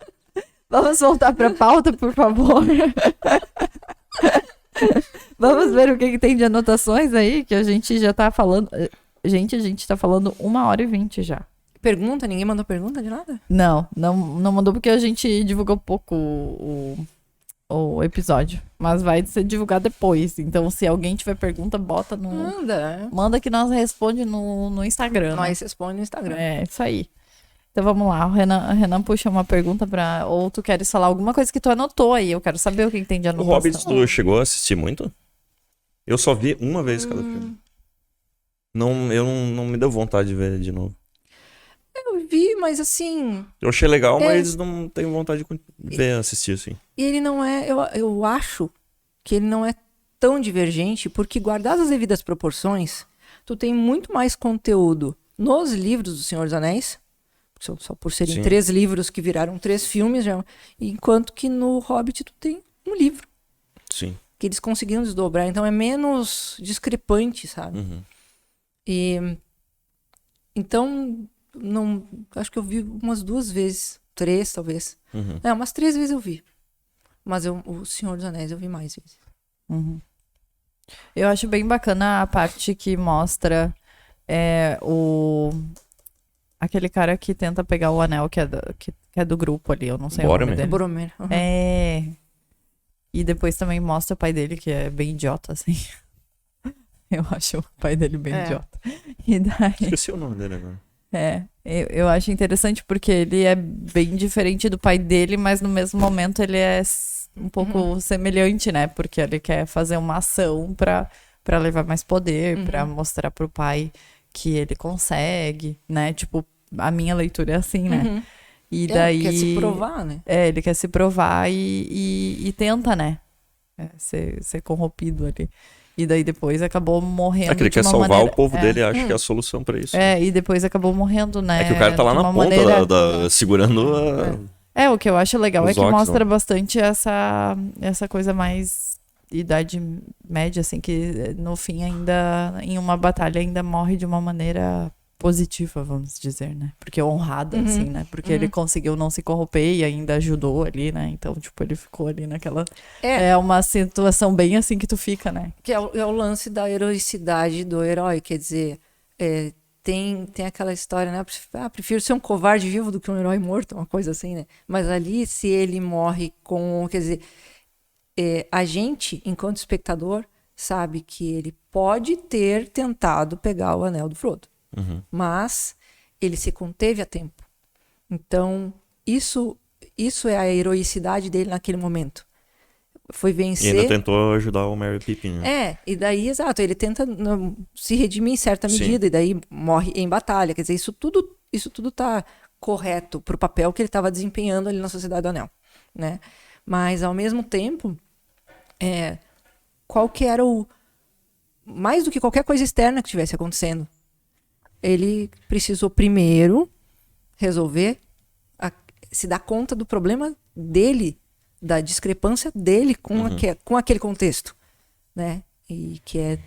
Vamos voltar pra pauta, por favor. Vamos ver o que tem de anotações aí, que a gente já tá falando. A gente tá falando 1h20 já. Pergunta? Ninguém mandou pergunta de nada? Não mandou porque a gente divulgou pouco o episódio. Mas vai ser divulgado depois. Então, se alguém tiver pergunta, bota no... Manda que nós responde no Instagram. Nós responde no Instagram. É, isso aí. Então, vamos lá. O Renan puxa uma pergunta pra... Ou tu queres falar alguma coisa que tu anotou aí. Eu quero saber o que tem de anotação. O Hobbit, tu chegou a assistir muito? Eu só vi uma vez cada filme. Não me deu vontade de ver de novo. Eu vi, mas assim... Eu achei legal, mas não tenho vontade de ver, assistir, assim. E ele não é... Eu acho que ele não é tão divergente, porque guardadas as devidas proporções, tu tem muito mais conteúdo nos livros do Senhor dos Anéis, só por serem 3 livros que viraram 3 filmes, já, enquanto que no Hobbit tu tem um livro. Sim. Que eles conseguiram desdobrar, então é menos discrepante, sabe? E então, não, acho que eu vi umas 2 vezes, 3 talvez. Umas 3 vezes eu vi. Mas o Senhor dos Anéis eu vi mais vezes. Eu acho bem bacana a parte que mostra aquele cara que tenta pegar o anel que é do grupo ali, eu não sei o nome dele. Boromir. E depois também mostra o pai dele, que é bem idiota, assim. Eu acho o pai dele bem idiota. E daí... Esqueci o nome dele agora. Eu acho interessante porque ele é bem diferente do pai dele, mas no mesmo momento ele é um pouco semelhante, né? Porque ele quer fazer uma ação pra levar mais poder, pra mostrar pro pai que ele consegue, né? Tipo, a minha leitura é assim, né? E daí... Ele quer se provar, né? Ele quer se provar e tenta, né? Ser corrompido ali. E daí depois acabou morrendo. Que ele quer salvar o povo dele, acho que é a solução pra isso. E depois acabou morrendo, né? Que o cara tá lá na ponta, maneira... segurando a... o que eu acho legal é que mostra bastante essa coisa mais idade média, assim, que no fim ainda, em uma batalha, ainda morre de uma maneira positiva, vamos dizer, né? Porque honrada, assim, né? Porque ele conseguiu não se corromper e ainda ajudou ali, né? Então, tipo, ele ficou ali naquela... É uma situação bem assim que tu fica, né? Que é o lance da heroicidade do herói, quer dizer, tem aquela história, né? Prefiro ser um covarde vivo do que um herói morto, uma coisa assim, né? Mas ali, se ele morre quer dizer, a gente, enquanto espectador, sabe que ele pode ter tentado pegar o anel do Frodo. Mas ele se conteve a tempo. Então, isso é a heroicidade dele naquele momento. Foi vencer... E ainda tentou ajudar o Merry Pippin, né? E daí, exato, ele tenta se redimir em certa medida, e daí morre em batalha. Quer dizer, isso tudo tá correto pro papel que ele estava desempenhando ali na Sociedade do Anel, né? Mas, ao mesmo tempo, qual que era mais do que qualquer coisa externa que estivesse acontecendo, ele precisou primeiro resolver, se dar conta do problema dele, da discrepância dele com aquele contexto, né? E que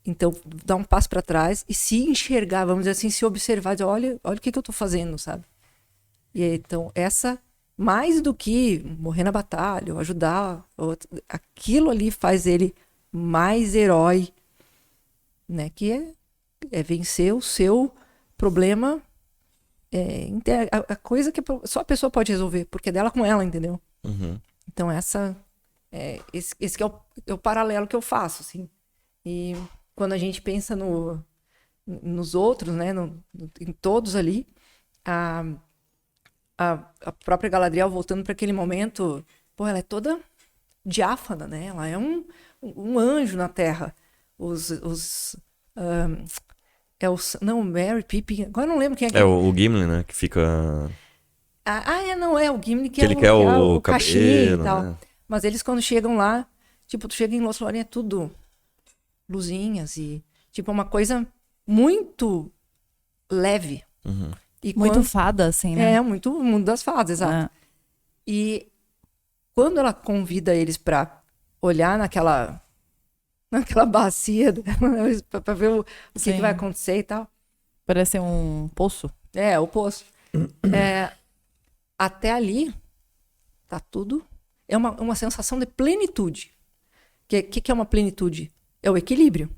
então, dar um passo para trás e se enxergar, vamos dizer assim, se observar, dizer, olha o que eu estou fazendo, sabe? E então, mais do que morrer na batalha, ou ajudar, aquilo ali faz ele mais herói, né? Que é vencer o seu problema, a coisa que só a pessoa pode resolver, porque é dela com ela, entendeu? Então esse que é o paralelo que eu faço, assim. E quando a gente pensa nos outros, né, em todos ali, a própria Galadriel voltando para aquele momento, ela é toda diáfana, né? Ela é um anjo na Terra. Não, o Merry Pippin, agora eu não lembro quem é que o Gimli, né, que fica... não é o Gimli que ele quer o cachê cabelo, e tal. né? Mas eles quando chegam lá, tipo, tu chega em Lothlórien, é tudo luzinhas e, tipo, uma coisa muito leve. E muito fada, assim, né? Muito mundo das fadas, exato. E quando ela convida eles pra olhar naquela bacia pra ver o que vai acontecer e tal. Parece um poço. O poço. Até ali, tá tudo... É uma sensação de plenitude. Que é uma plenitude? É o equilíbrio.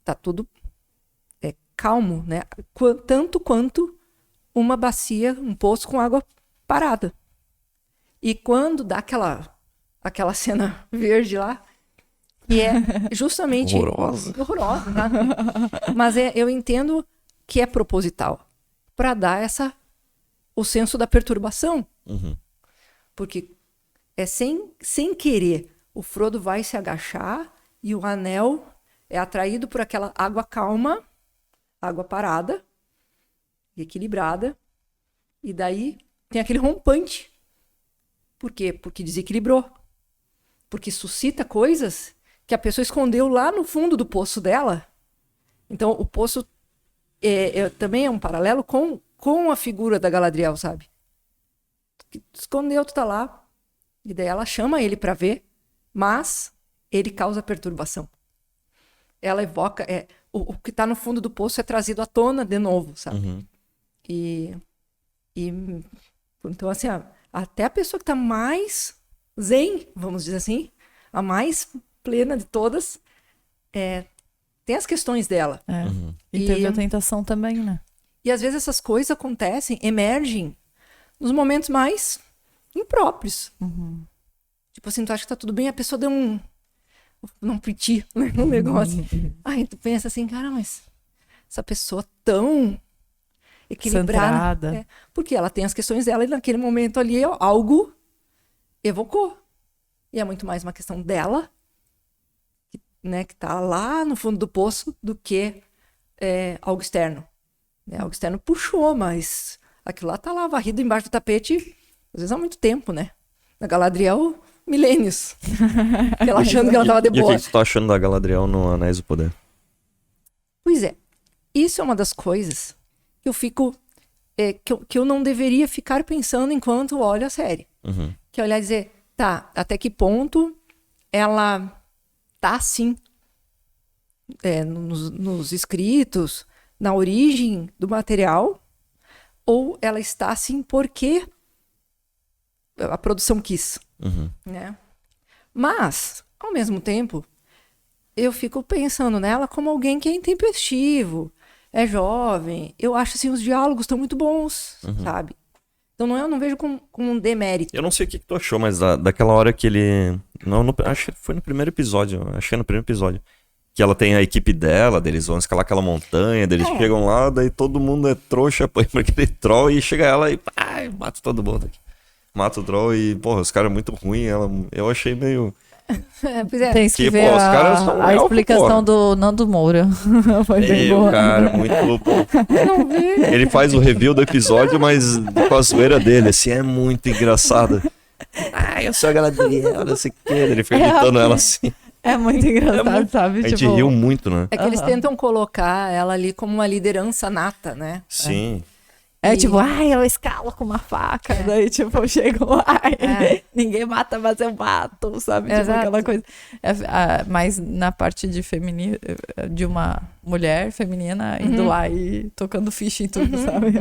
Tá tudo calmo, né? Tanto quanto uma bacia, um poço com água parada. E quando dá aquela cena verde lá, que é justamente... Horrorosa, né? Mas eu entendo que é proposital. Para dar o senso da perturbação. Porque sem querer, o Frodo vai se agachar e o anel é atraído por aquela água calma, água parada, e equilibrada. E daí tem aquele rompante. Por quê? Porque desequilibrou. Porque suscita coisas que a pessoa escondeu lá no fundo do poço dela. Então, o poço também é um paralelo com a figura da Galadriel, sabe? Tu escondeu, tu tá lá. E daí ela chama ele pra ver, mas ele causa perturbação. Ela evoca... o que tá no fundo do poço é trazido à tona de novo, sabe? Uhum. Então, assim, até a pessoa que tá mais zen, vamos dizer assim, a mais plena de todas, tem as questões dela. Uhum. E teve a tentação também, né? E às vezes essas coisas acontecem, emergem nos momentos mais impróprios. Uhum. Tipo assim, tu acha que tá tudo bem, a pessoa deu um piti no negócio. Aí tu pensa assim, cara, mas essa pessoa tão equilibrada. Centrada. Porque ela tem as questões dela e naquele momento ali algo evocou. E é muito mais uma questão dela, que tá lá no fundo do poço, do que algo externo. Algo externo puxou, mas aquilo lá tá lá varrido embaixo do tapete, às vezes há muito tempo, né? Na Galadriel, milênios. Ela achando que ela tava de boa. E o que tu tá achando da Galadriel no Anéis do Poder? Pois é. Isso é uma das coisas que eu fico... que eu não deveria ficar pensando enquanto olho a série. Uhum. Que é olhar e dizer, tá, até que ponto ela tá assim nos escritos, na origem do material, ou ela está assim porque a produção quis. Uhum. Né? Mas, ao mesmo tempo, eu fico pensando nela como alguém que é intempestivo, é jovem. Eu acho assim, os diálogos estão muito bons, sabe? Então eu não vejo com um demérito. Eu não sei o que tu achou, mas daquela hora que ele... acho que foi no primeiro episódio. Acho que é no primeiro episódio. Que ela tem a equipe dela, eles vão escalar aquela montanha, eles chegam lá, daí todo mundo é trouxa, põe pra aquele troll e chega ela e mata todo mundo aqui. Mata o troll e, porra, os caras muito ruins. Eu achei meio... Pois é. Tem que Que, ver pô, os caras são a elfo, explicação porra. do Nando Moura. Foi bem boa. Cara, muito bom. Ele faz o review do episódio, mas com a zoeira dele, assim, é muito engraçado. Eu sou a Galadriel, não sei o que. Ele fica imitando ela assim. É muito engraçado, sabe? A gente riu muito, né? É que eles tentam colocar ela ali como uma liderança nata, né? Sim. Tipo, ela escala com uma faca. Daí, tipo, chega lá, ninguém mata, mas eu mato, sabe? Tipo, aquela coisa. Mas na parte de uma mulher feminina indo lá e tocando ficha em tudo, sabe?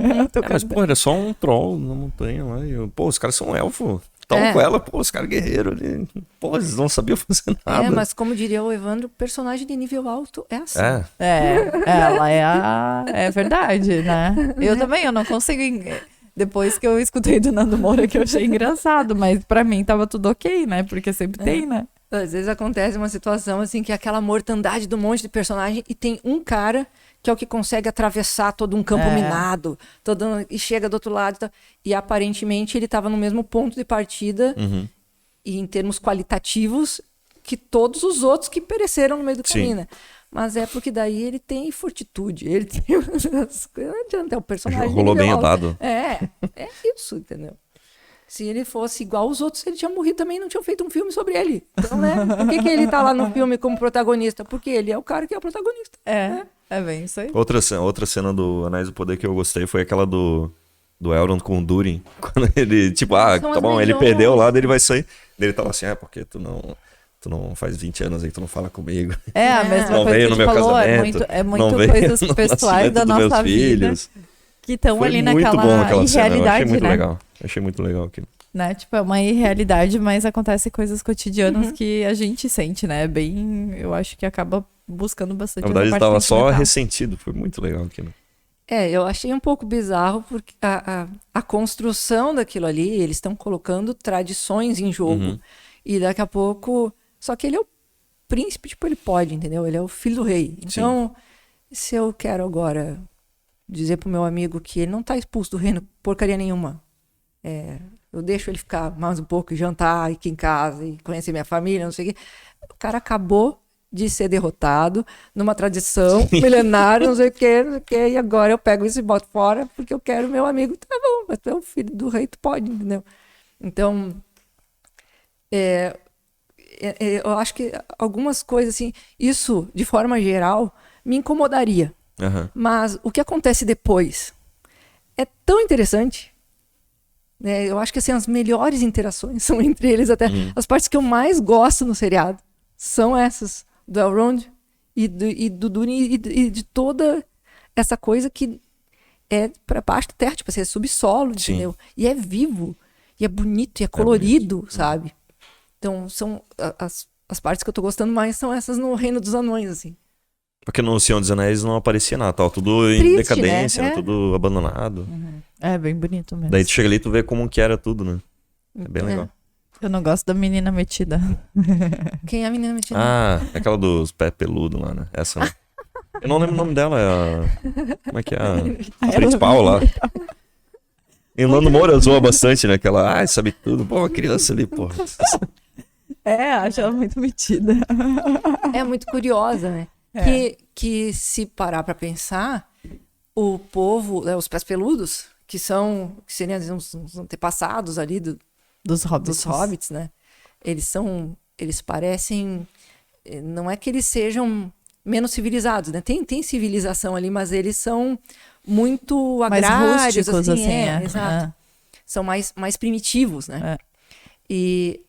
Mas, pô, era só um troll na montanha lá. Pô, os caras são elfos. Estavam com ela, pô, os caras guerreiros ali. Pô, eles não sabiam fazer nada. Mas como diria o Evandro, personagem de nível alto é assim. Ela é verdade, né? Eu também, eu não consigo... Depois que eu escutei do Nando Moura, que eu achei engraçado, mas pra mim tava tudo ok, né? Porque sempre tem, né? Às vezes acontece uma situação assim, que é aquela mortandade de um monte de personagem e tem um cara que é o que consegue atravessar todo um campo minado, e chega do outro lado. E aparentemente ele estava no mesmo ponto de partida, e em termos qualitativos, que todos os outros que pereceram no meio do caminho, né? Mas é porque daí ele tem fortitude, ele tem... Não adianta, é o personagem... Rolou bem dado. É isso, entendeu? Se ele fosse igual aos outros, ele tinha morrido também, não tinham feito um filme sobre ele. Então, né? Por que ele tá lá no filme como protagonista? Porque ele é o cara que é o protagonista. É bem isso aí. Outra cena do Anéis do Poder que eu gostei foi aquela do Elrond com o Durin. Quando ele, tipo, tá bom, ele perdeu lá, daí ele vai sair. Daí ele tava assim, porque tu não faz 20 anos aí que tu não fala comigo. A mesma não coisa veio que no a meu gente falou, casamento. é muito coisas pessoais da nossa vida. Que estão ali naquela irrealidade, cena. né? Achei muito legal aquilo. Né? Tipo, é uma irrealidade, mas acontece coisas cotidianas que a gente sente, né? Eu acho que acaba buscando bastante. Na verdade, ele tava só ressentido. Foi muito legal aquilo. Eu achei um pouco bizarro, porque a construção daquilo ali, eles estão colocando tradições em jogo. E daqui a pouco... Só que ele é o príncipe, tipo, ele pode, entendeu? Ele é o filho do rei. Então, se eu quero agora dizer pro meu amigo que ele não tá expulso do reino porcaria nenhuma, eu deixo ele ficar mais um pouco e jantar aqui em casa e conhecer minha família, não sei o quê. O cara acabou de ser derrotado, numa tradição milenária, não sei o que, e agora eu pego isso e boto fora porque eu quero meu amigo. Tá bom, mas tu é o filho do rei, tu pode, entendeu? Então, eu acho que algumas coisas assim, isso, de forma geral, me incomodaria. Uhum. Mas o que acontece depois é tão interessante, né? Eu acho que assim, as melhores interações são entre eles, até as partes que eu mais gosto no seriado são essas, do Elrond e do Durin e de toda essa coisa que é para baixo da terra, tipo assim, é subsolo, entendeu? E é vivo, e é bonito, e é colorido, sabe? Então, são as partes que eu tô gostando mais são essas no Reino dos Anões, assim. Porque no Senhor dos Anéis não aparecia nada, tava tudo em Triste, decadência, né? Tudo abandonado. É bem bonito mesmo. Daí tu chega ali e tu vê como que era tudo, né? É bem legal. Eu não gosto da menina metida. Quem é a menina metida? Ah, aquela dos pés peludos lá, né? Essa, né? Eu não lembro o nome dela, é a... Como é que é? A principal lá. E o Nando Moura zoa bastante, né? Aquela, sabe tudo. Pô, uma criança ali, pô. Acho ela muito metida. É muito curiosa, né? Que se parar pra pensar, o povo, né, os pés peludos, que seriam uns antepassados ali dos hobbits, né? Eles parecem, não é que eles sejam menos civilizados, né? Tem civilização ali, mas eles são muito agrários, mais rústicos, assim, exato. São mais primitivos, né? E,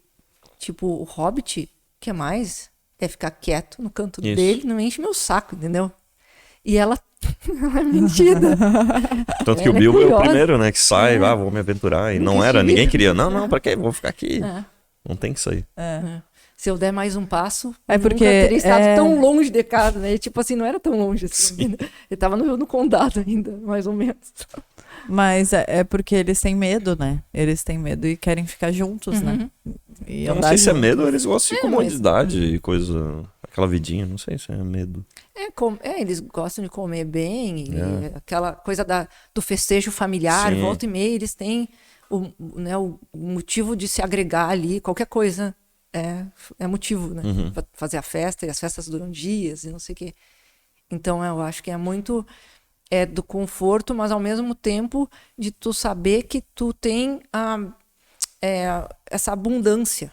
tipo, o Hobbit, que é mais? É ficar quieto no canto dele, não enche meu saco, entendeu? E ela é mentira. Tanto que o Bilbo é o primeiro, né? Que sai, vou me aventurar. E não era, ninguém queria. Não, pra quê? Vou ficar aqui. Não tem que sair. Se eu der mais um passo, porque nunca teria estado tão longe de casa, né? Tipo assim, não era tão longe assim. Ele tava no condado ainda, mais ou menos. Mas é porque eles têm medo, né? Eles têm medo e querem ficar juntos, né? E eu não sei se é medo ou eles gostam de comodidade e coisa... Aquela vidinha, não sei se é medo. Eles gostam de comer bem, e aquela coisa do festejo familiar, volta e meia, eles têm o motivo de se agregar ali, qualquer coisa é motivo, né? Pra fazer a festa, e as festas duram dias e não sei o quê. Então eu acho que é muito do conforto, mas ao mesmo tempo de tu saber que tu tem essa abundância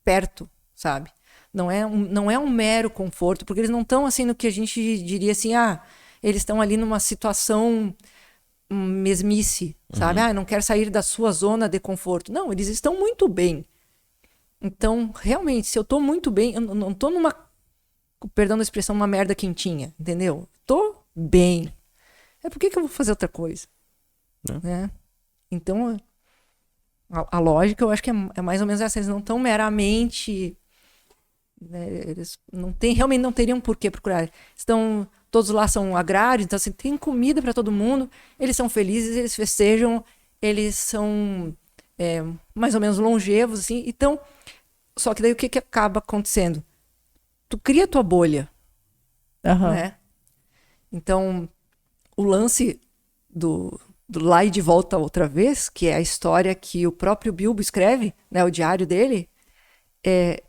perto, sabe? Não é um mero conforto, porque eles não estão assim no que a gente diria assim, eles estão ali numa situação mesmice, sabe? Não quero sair da sua zona de conforto. Não, eles estão muito bem. Então, realmente, se eu tô muito bem, eu não tô numa, perdão a expressão, uma merda quentinha, entendeu? Tô bem. Por que eu vou fazer outra coisa? Né? Então, a lógica, eu acho que é mais ou menos essa. Eles não estão meramente... Né, eles realmente não teriam por que procurar. Todos lá são agrários, então assim, tem comida para todo mundo, eles são felizes, eles festejam, eles são mais ou menos longevos, assim. Então, só que daí o que acaba acontecendo? Tu cria tua bolha, né? Então, o lance do Lá e de Volta Outra Vez, que é a história que o próprio Bilbo escreve, né, o diário dele, é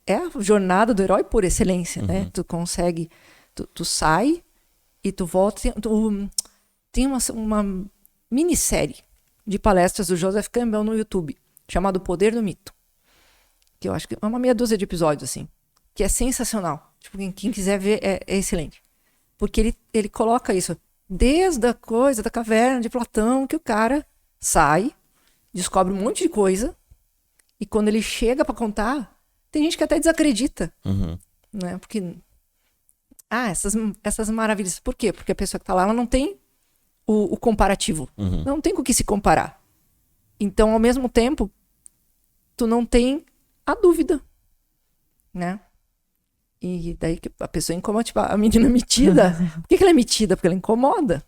a jornada do herói por excelência, né? Tu consegue, tu sai e tu volta. Tem uma minissérie de palestras do Joseph Campbell no YouTube, chamado O Poder do Mito, que eu acho que é uma meia dúzia de episódios, assim, que é sensacional. Tipo, quem quiser ver é excelente. Porque ele coloca isso desde a coisa da caverna de Platão, que o cara sai, descobre um monte de coisa, e quando ele chega para contar, tem gente que até desacredita, né? Porque, essas maravilhas. Por quê? Porque a pessoa que tá lá, ela não tem o comparativo. Não tem com o que se comparar. Então, ao mesmo tempo, tu não tem a dúvida, né? E daí que a pessoa incomoda, tipo, a menina metida. Por que ela é metida? Porque ela incomoda,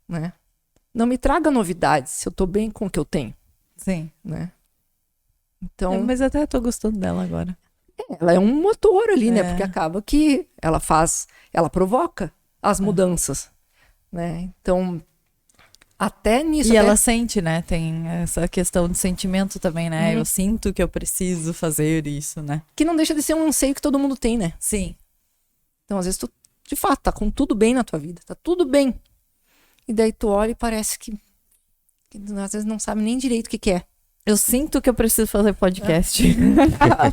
né? Não me traga novidades se eu tô bem com o que eu tenho. Sim. Né? Então, mas até tô gostando dela agora. Ela é um motor ali, né? Porque acaba que ela provoca as mudanças, né? Então, Até nisso. E ela sente, né? Tem essa questão de sentimento também, né? Eu sinto que eu preciso fazer isso, né? Que não deixa de ser um anseio que todo mundo tem, né? Sim. Então, às vezes, tu, de fato, tá com tudo bem na tua vida. Tá tudo bem. E daí tu olha e parece que às vezes não sabe nem direito o que é. Eu sinto que eu preciso fazer podcast.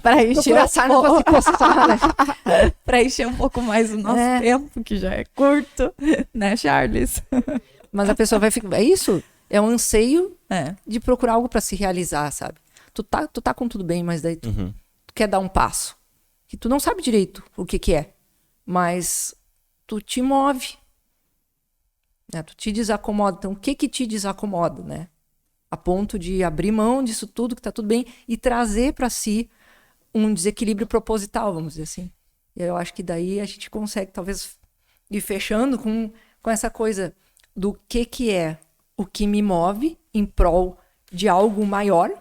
Pra encher né? Pra encher um pouco mais o nosso tempo, que já é curto, né, Charles? Mas a pessoa vai ficar... É isso? É um anseio de procurar algo pra se realizar, sabe? Tu tá com tudo bem, mas daí tu quer dar um passo. Que tu não sabe direito o que é. Mas tu te move. Né? Tu te desacomoda. Então, o que te desacomoda, né? A ponto de abrir mão disso tudo, que tá tudo bem, e trazer para si um desequilíbrio proposital, vamos dizer assim. E eu acho que daí a gente consegue, talvez, ir fechando com essa coisa do que é o que me move em prol de algo maior,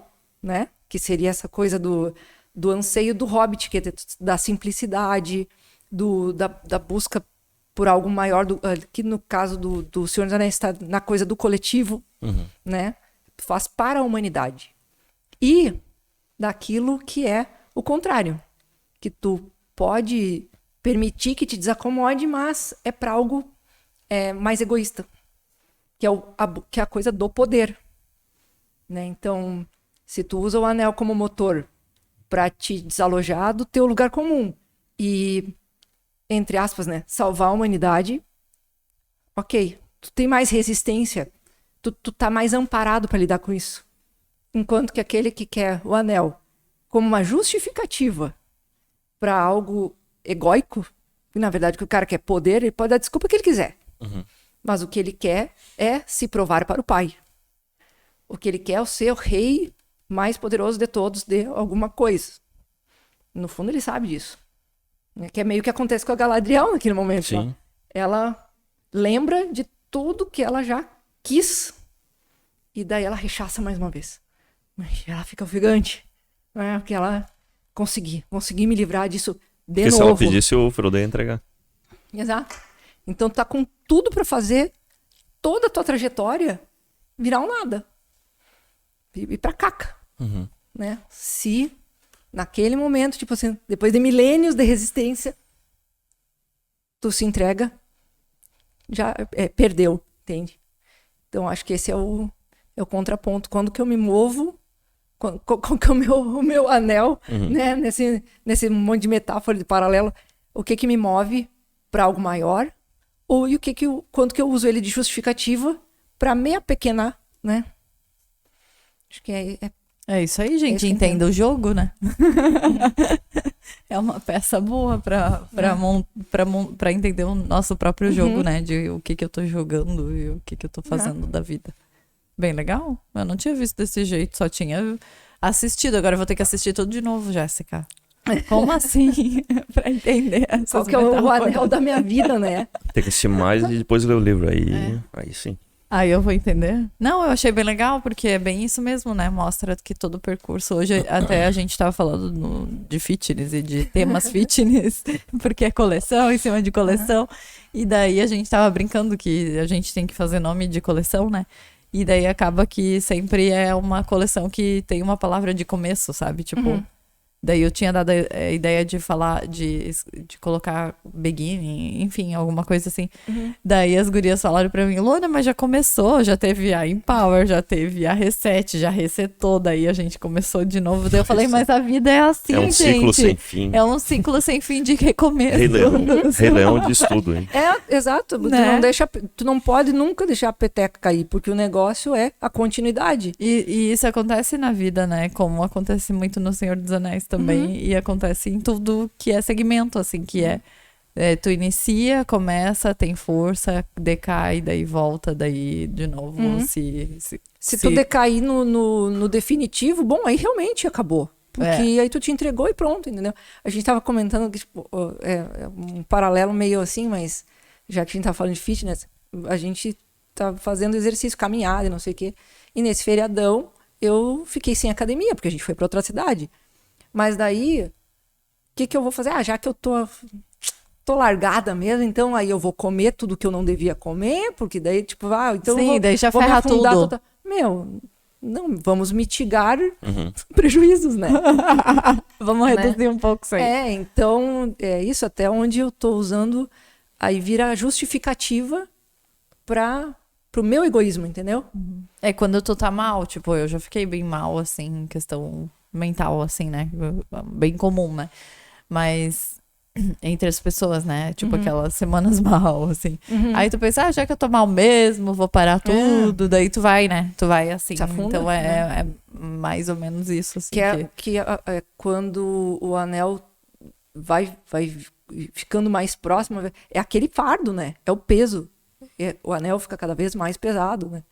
né? Que seria essa coisa do anseio do Hobbit, que é da simplicidade, da busca por algo maior, que no caso do Senhor dos Anéis está na coisa do coletivo, né? Faz para a humanidade. E daquilo que é o contrário. Que tu pode permitir que te desacomode, mas é para algo mais egoísta. Que é a coisa do poder. Né? Então, se tu usa o anel como motor para te desalojar do teu lugar comum e, entre aspas, né, salvar a humanidade, ok, tu tem mais resistência, tu tá mais amparado para lidar com isso. Enquanto que aquele que quer o anel como uma justificativa para algo egóico, e na verdade o que o cara quer poder, ele pode dar desculpa que ele quiser. Mas o que ele quer é se provar para o pai. O que ele quer é ser o rei mais poderoso de todos de alguma coisa. No fundo ele sabe disso. Que é meio que acontece com a Galadriel naquele momento. Sim. Ela lembra de tudo que ela já quis. E daí ela rechaça mais uma vez. Ela fica ofegante. Porque ela consegui me livrar disso de Porque novo. se ela pedisse, o Frodo ia entregar. Exato. Então tu tá com tudo pra fazer toda a tua trajetória virar um nada. Ir pra caca. Né? Se naquele momento, tipo assim, depois de milênios de resistência, tu se entrega, já perdeu, entende? Então acho que esse é o contraponto. Quando que eu me movo, quando que o meu anel, né? Nesse monte de metáfora, de paralelo, o que me move para algo maior, ou e quando que eu uso ele de justificativa para me apequenar, né? Acho que é isso aí, gente. Entenda o jogo, né? É uma peça boa pra entender o nosso próprio jogo, né? De o que eu tô jogando e o que eu tô fazendo da vida. Bem legal. Eu não tinha visto desse jeito, só tinha assistido. Agora eu vou ter que assistir tudo de novo, Jéssica. Como assim? Pra entender essas qual que é o anel da minha vida, né? Tem que assistir mais e depois ler o livro. Aí sim. Aí eu vou entender. Não, eu achei bem legal, porque é bem isso mesmo, né? Mostra que todo o percurso... Hoje até a gente tava falando de fitness e de temas fitness, porque é coleção em cima de coleção. E daí a gente tava brincando que a gente tem que fazer nome de coleção, né? E daí acaba que sempre é uma coleção que tem uma palavra de começo, sabe? Tipo... Daí eu tinha dado a ideia de falar, de colocar beginning, enfim, alguma coisa assim. Daí as gurias falaram pra mim, Luna, mas já começou, já teve a Empower, já teve a Reset, já resetou, daí a gente começou de novo. Daí eu falei, mas a vida é assim, gente. É um ciclo sem fim. É um ciclo sem fim de recomeço. Rei Leão diz tudo, hein? Exato. Né? Tu não pode nunca deixar a peteca cair, porque o negócio é a continuidade. E isso acontece na vida, né? Como acontece muito no Senhor dos Anéis também, e acontece em tudo que é segmento, assim, que tu inicia, começa, tem força, decai, daí volta, daí de novo se tu decair no definitivo, bom, aí realmente acabou. Porque aí tu te entregou e pronto, entendeu? A gente tava comentando que, tipo, um paralelo meio assim, mas já que a gente tá falando de fitness, a gente tá fazendo exercício, caminhada e não sei o quê. E nesse feriadão, eu fiquei sem academia, porque a gente foi pra outra cidade. Mas daí, o que eu vou fazer? Já que eu tô tô largada mesmo, então aí eu vou comer tudo que eu não devia comer, porque daí, tipo, então Sim, eu vou, daí já vou me ferra afundar tudo. total. Meu, não, vamos mitigar prejuízos, né? Vamos reduzir um pouco isso aí. Então, é isso até onde eu tô usando, aí vira justificativa pro meu egoísmo, entendeu? É quando tu tá mal, tipo, eu já fiquei bem mal, assim, em questão mental, assim, né? Bem comum, né? Mas entre as pessoas, né? Tipo, aquelas semanas mal, assim. Aí tu pensa, já que eu tô mal mesmo, vou parar tudo. Daí tu vai, né? Tu vai assim. Se afunda, então né? é mais ou menos isso, assim. Que é quando o anel vai ficando mais próximo, é aquele fardo, né? É o peso. O anel fica cada vez mais pesado, né?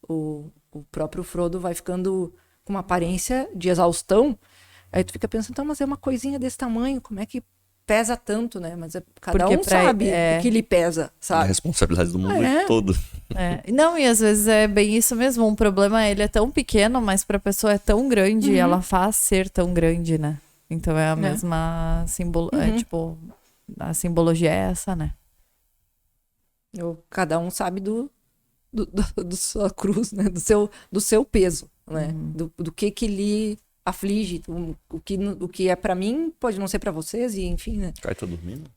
O próprio Frodo vai ficando com uma aparência de exaustão. Aí tu fica pensando, então, mas é uma coisinha desse tamanho, como é que pesa tanto, né? Mas cada Porque um sabe o que lhe pesa, A sabe? responsabilidade do mundo todo. Não, e às vezes é bem isso mesmo. Um problema, ele é tão pequeno, mas pra pessoa é tão grande, e ela faz ser tão grande, né? Então é a mesma simbologia, tipo, a simbologia é essa, né? Cada um sabe do sua cruz, né? Do seu peso, né? Do que lhe aflige, o que é pra mim pode não ser pra vocês, e enfim, né? Caio tá dormindo?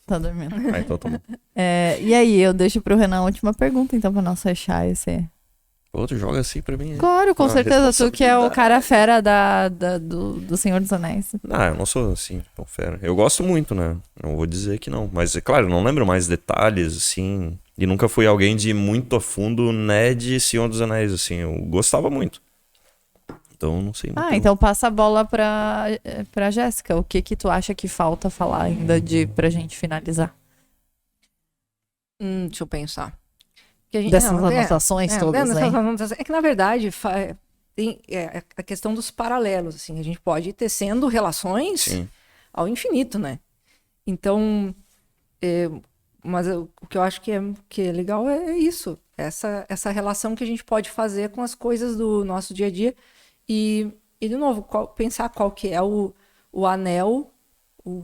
Tá dormindo. Ah, então tá bom. E aí, eu deixo pro Renan a última pergunta, então, pra nós fechar esse... Pô, tu joga assim pra mim. Claro, com certeza, tu que é o cara fera do Senhor dos Anéis. Não, eu não sou assim, tão fera. Eu gosto muito, né? Não vou dizer que não. Mas, é claro, eu não lembro mais detalhes, assim. E nunca fui alguém de ir muito a fundo, né, de Senhor dos Anéis, assim. Eu gostava muito. Então, não sei muito. Então passa a bola pra Jéssica. O que tu acha que falta falar ainda pra gente finalizar? Deixa eu pensar. Dessas anotações todas, né? É que, na verdade, tem a questão dos paralelos, assim. A gente pode ir tecendo relações ao infinito, né? Então, mas o que eu acho que é legal é isso. Essa relação que a gente pode fazer com as coisas do nosso dia a dia. E de novo, pensar qual que é o anel, o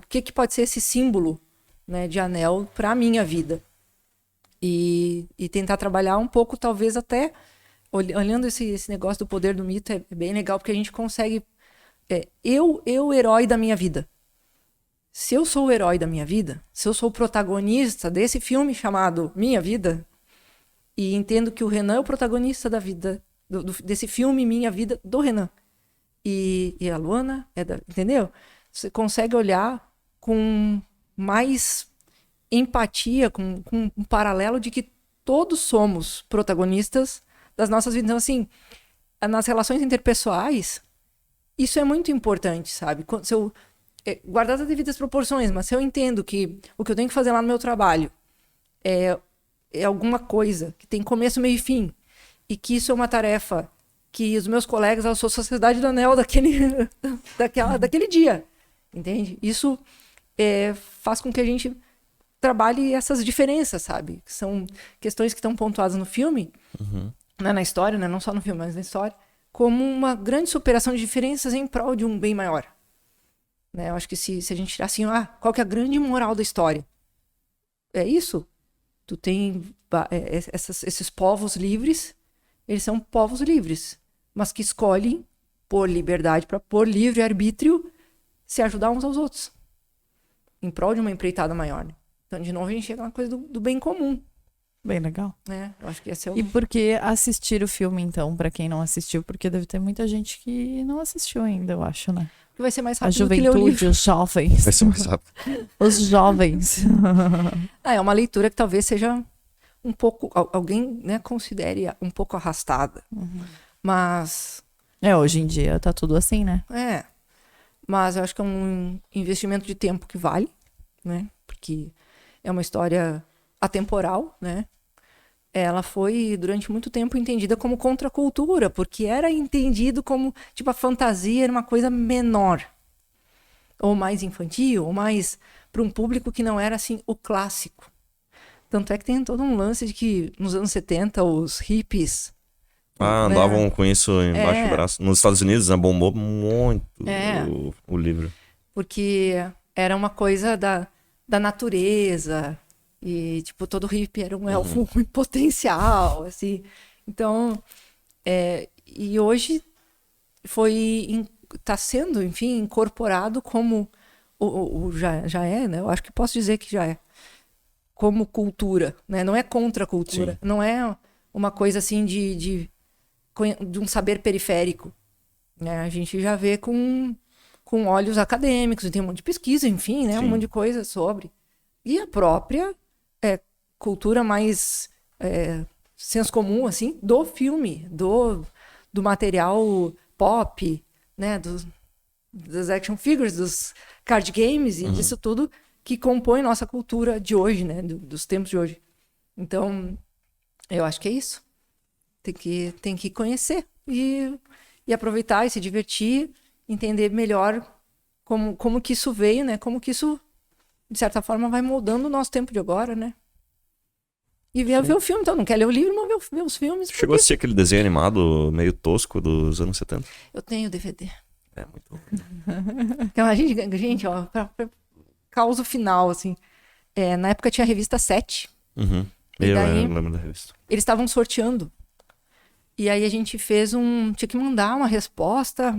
que pode ser esse símbolo, né, de anel para a minha vida. E tentar trabalhar um pouco, talvez até, olhando esse negócio do poder do mito, é bem legal, porque a gente consegue... eu herói da minha vida. Se eu sou o herói da minha vida, se eu sou o protagonista desse filme chamado Minha Vida, e entendo que o Renan é o protagonista da vida, desse filme Minha Vida, do Renan. E a Luana entendeu? Você consegue olhar com mais empatia, com um paralelo de que todos somos protagonistas das nossas vidas. Então, assim, nas relações interpessoais, isso é muito importante, sabe? Se eu, guardar as devidas proporções, mas se eu entendo que o que eu tenho que fazer lá no meu trabalho é alguma coisa que tem começo, meio e fim, e que isso é uma tarefa que os meus colegas, eu sou Sociedade do Anel daquele dia, entende? Isso faz com que a gente trabalhe essas diferenças, sabe? Que são questões que estão pontuadas no filme, né, na história, né, não só no filme, mas na história, como uma grande superação de diferenças em prol de um bem maior. Né? Eu acho que se a gente tirar assim, qual que é a grande moral da história? É isso. Tu tem esses povos livres, eles são povos livres, mas que escolhem, por liberdade, por livre arbítrio, se ajudar uns aos outros, em prol de uma empreitada maior. Né? Então, de novo, a gente chega na coisa do bem comum. Bem legal. Né? Eu acho que esse é o... E por que assistir o filme, então, pra quem não assistiu? Porque deve ter muita gente que não assistiu ainda, eu acho, né? Que vai ser mais A rápido que ler o juventude, livro. os jovens. Vai ser mais rápido. Os jovens. É uma leitura que talvez seja um pouco... Alguém, né, considere um pouco arrastada. Mas... Hoje em dia tá tudo assim, né? Mas eu acho que é um investimento de tempo que vale, né? Porque é uma história atemporal, né? Ela foi, durante muito tempo, entendida como contracultura, porque era entendido como, tipo, a fantasia era uma coisa menor. Ou mais infantil, ou mais para um público que não era, assim, o clássico. Tanto é que tem todo um lance de que, nos anos 70, os hippies... andavam com isso embaixo do braço. Nos Estados Unidos, bombou muito o livro. Porque era uma coisa da natureza. E, tipo, todo hippie era um elfo em potencial, assim. Então, e hoje tá sendo, enfim, incorporado como já é, né? Eu acho que posso dizer que já é. Como cultura, né? Não é contra a cultura. Sim. Não é uma coisa assim de um saber periférico. Né? A gente já vê com olhos acadêmicos, e tem um monte de pesquisa, enfim, né? Sim. Um monte de coisa sobre. E a própria cultura mais senso comum, assim, do filme, do material pop, né? Das action figures, dos card games e disso tudo que compõe nossa cultura de hoje, né? Dos tempos de hoje. Então, eu acho que é isso. Tem que conhecer e aproveitar e se divertir, entender melhor como que isso veio, né? Como que isso, de certa forma, vai moldando o nosso tempo de agora, né? E ver o filme. Então, não quer ler o livro, mas ver os filmes. Chegou a assistir aquele desenho animado meio tosco dos anos 70? Eu tenho o DVD. É, muito bom. Então, gente, ó, pra causa final, assim. Na época tinha a revista 7. E daí, eu lembro da revista. Eles estavam sorteando. E aí a gente tinha que mandar uma resposta.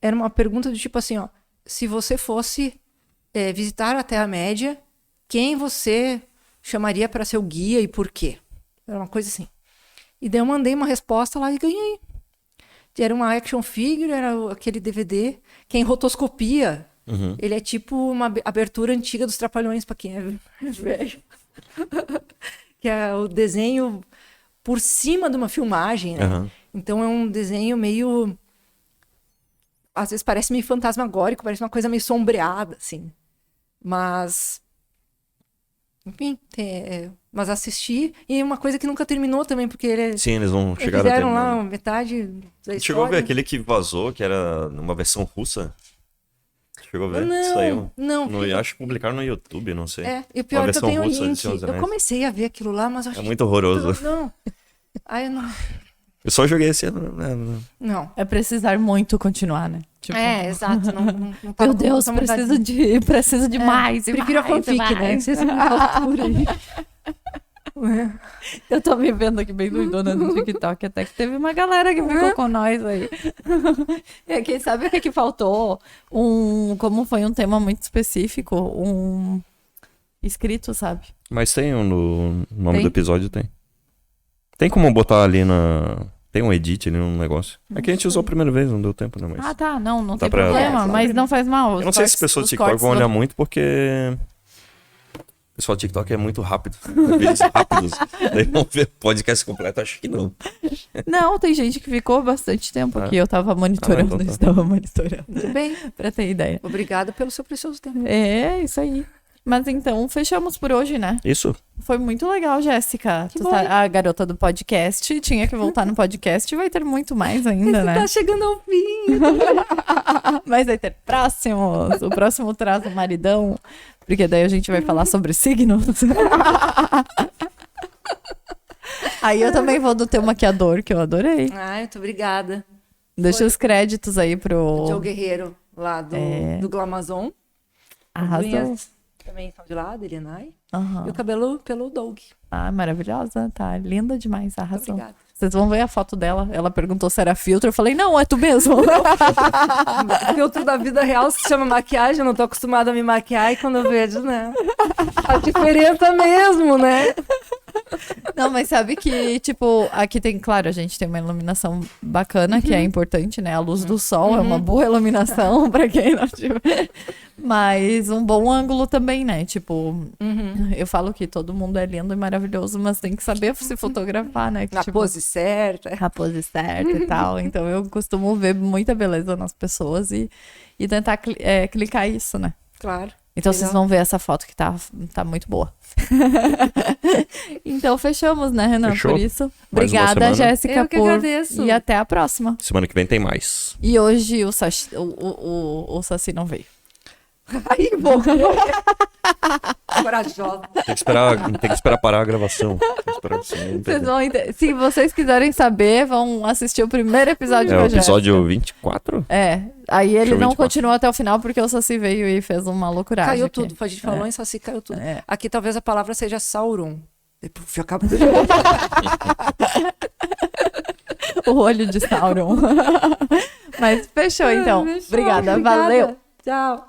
Era uma pergunta do tipo assim, ó. Se você fosse visitar a Terra-média, quem você chamaria para ser o guia e por quê? Era uma coisa assim. E daí eu mandei uma resposta lá e ganhei. Era uma action figure, era aquele DVD que é em rotoscopia. Ele é tipo uma abertura antiga dos Trapalhões, para quem é velho. Que é o desenho por cima de uma filmagem, né? Então é um desenho meio... Às vezes parece meio fantasmagórico, parece uma coisa meio sombreada, assim. Mas... Enfim, mas assisti. E uma coisa que nunca terminou também, porque ele... Sim, eles vão chegar a terminar. Fizeram lá metade da história. Chegou a ver aquele que vazou, que era numa versão russa? Chegou a ver? Não, isso aí, não. Acho que publicaram no YouTube, não sei. E o pior é que eu tenho o link. Eu comecei a ver aquilo lá, mas eu achei... É muito horroroso. Não. Aí eu não... Eu só joguei esse ano. Não. É precisar muito continuar, né? Tipo... exato. Não meu Deus, preciso de mais. Prefiro a fanfic, né? Vocês me altura aí. Eu tô me vendo aqui bem doidona no TikTok, até que teve uma galera que ficou com nós aí. Quem sabe o que faltou? Como foi um tema muito específico, escrito, sabe? Mas tem no nome do episódio, tem. Tem como botar ali Tem um edit ali no negócio. É que a gente usou a primeira vez, não deu tempo, né? Mas... tá, não tem problema, mas não faz mal. Eu não sei se as pessoas do TikTok vão olhar muito, porque... O pessoal do TikTok é muito rápido. Vídeos rápidos. Daí vão ver podcast completo, acho que não. Não, tem gente que ficou bastante tempo aqui. Eu tava monitorando, estava monitorando. Tudo bem. Pra ter ideia. Obrigada pelo seu precioso tempo. Isso aí. Mas então, fechamos por hoje, né? Isso. Foi muito legal, Jéssica. A garota do podcast. Tinha que voltar no podcast. Vai ter muito mais ainda, né? Tá chegando ao fim. Mas vai ter próximos. O próximo traz o maridão. Porque daí a gente vai falar sobre signos. Aí eu também vou do teu maquiador, que eu adorei. Muito obrigada. Deixa os créditos aí pro... Joe Guerreiro, lá do Glamazon. Arrasou. Também são de lá, da Elianai. E o cabelo pelo Doug. Maravilhosa. Tá linda demais. Arrasou. Obrigada. Vocês vão ver a foto dela. Ela perguntou se era filtro. Eu falei, não, é tu mesmo. Filtro da vida real se chama maquiagem. Eu não tô acostumada a me maquiar. E quando eu vejo, né? A diferença mesmo, né? Não, mas sabe que, tipo, aqui tem, claro, a gente tem uma iluminação bacana, que é importante, né? A luz do sol é uma boa iluminação pra quem não tiver. Mas um bom ângulo também, né? Tipo, eu falo que todo mundo é lindo e maravilhoso, mas tem que saber se fotografar, né? Que, Na pose certa. A pose certa e tal. Então eu costumo ver muita beleza nas pessoas e tentar clicar isso, né? Claro. Então vocês vão ver essa foto que tá muito boa. Então fechamos, né, Renan? Fechou. Por isso. Obrigada, Jéssica. Eu que agradeço. E até a próxima. Semana que vem tem mais. E hoje o Saci não veio. Aí, bom. Corajosa. Tem que esperar parar a gravação. Se vocês quiserem saber, vão assistir o primeiro episódio É com o a Jéssica. episódio 24? Aí ele não 24. continuou até o final porque o Saci veio e fez uma loucuragem. Caiu aqui. tudo. A gente falou em Saci, caiu tudo. É. Aqui talvez a palavra seja Sauron. Depois eu acabo de... O olho de Sauron. Mas fechou, então. Obrigada. Valeu. Tchau.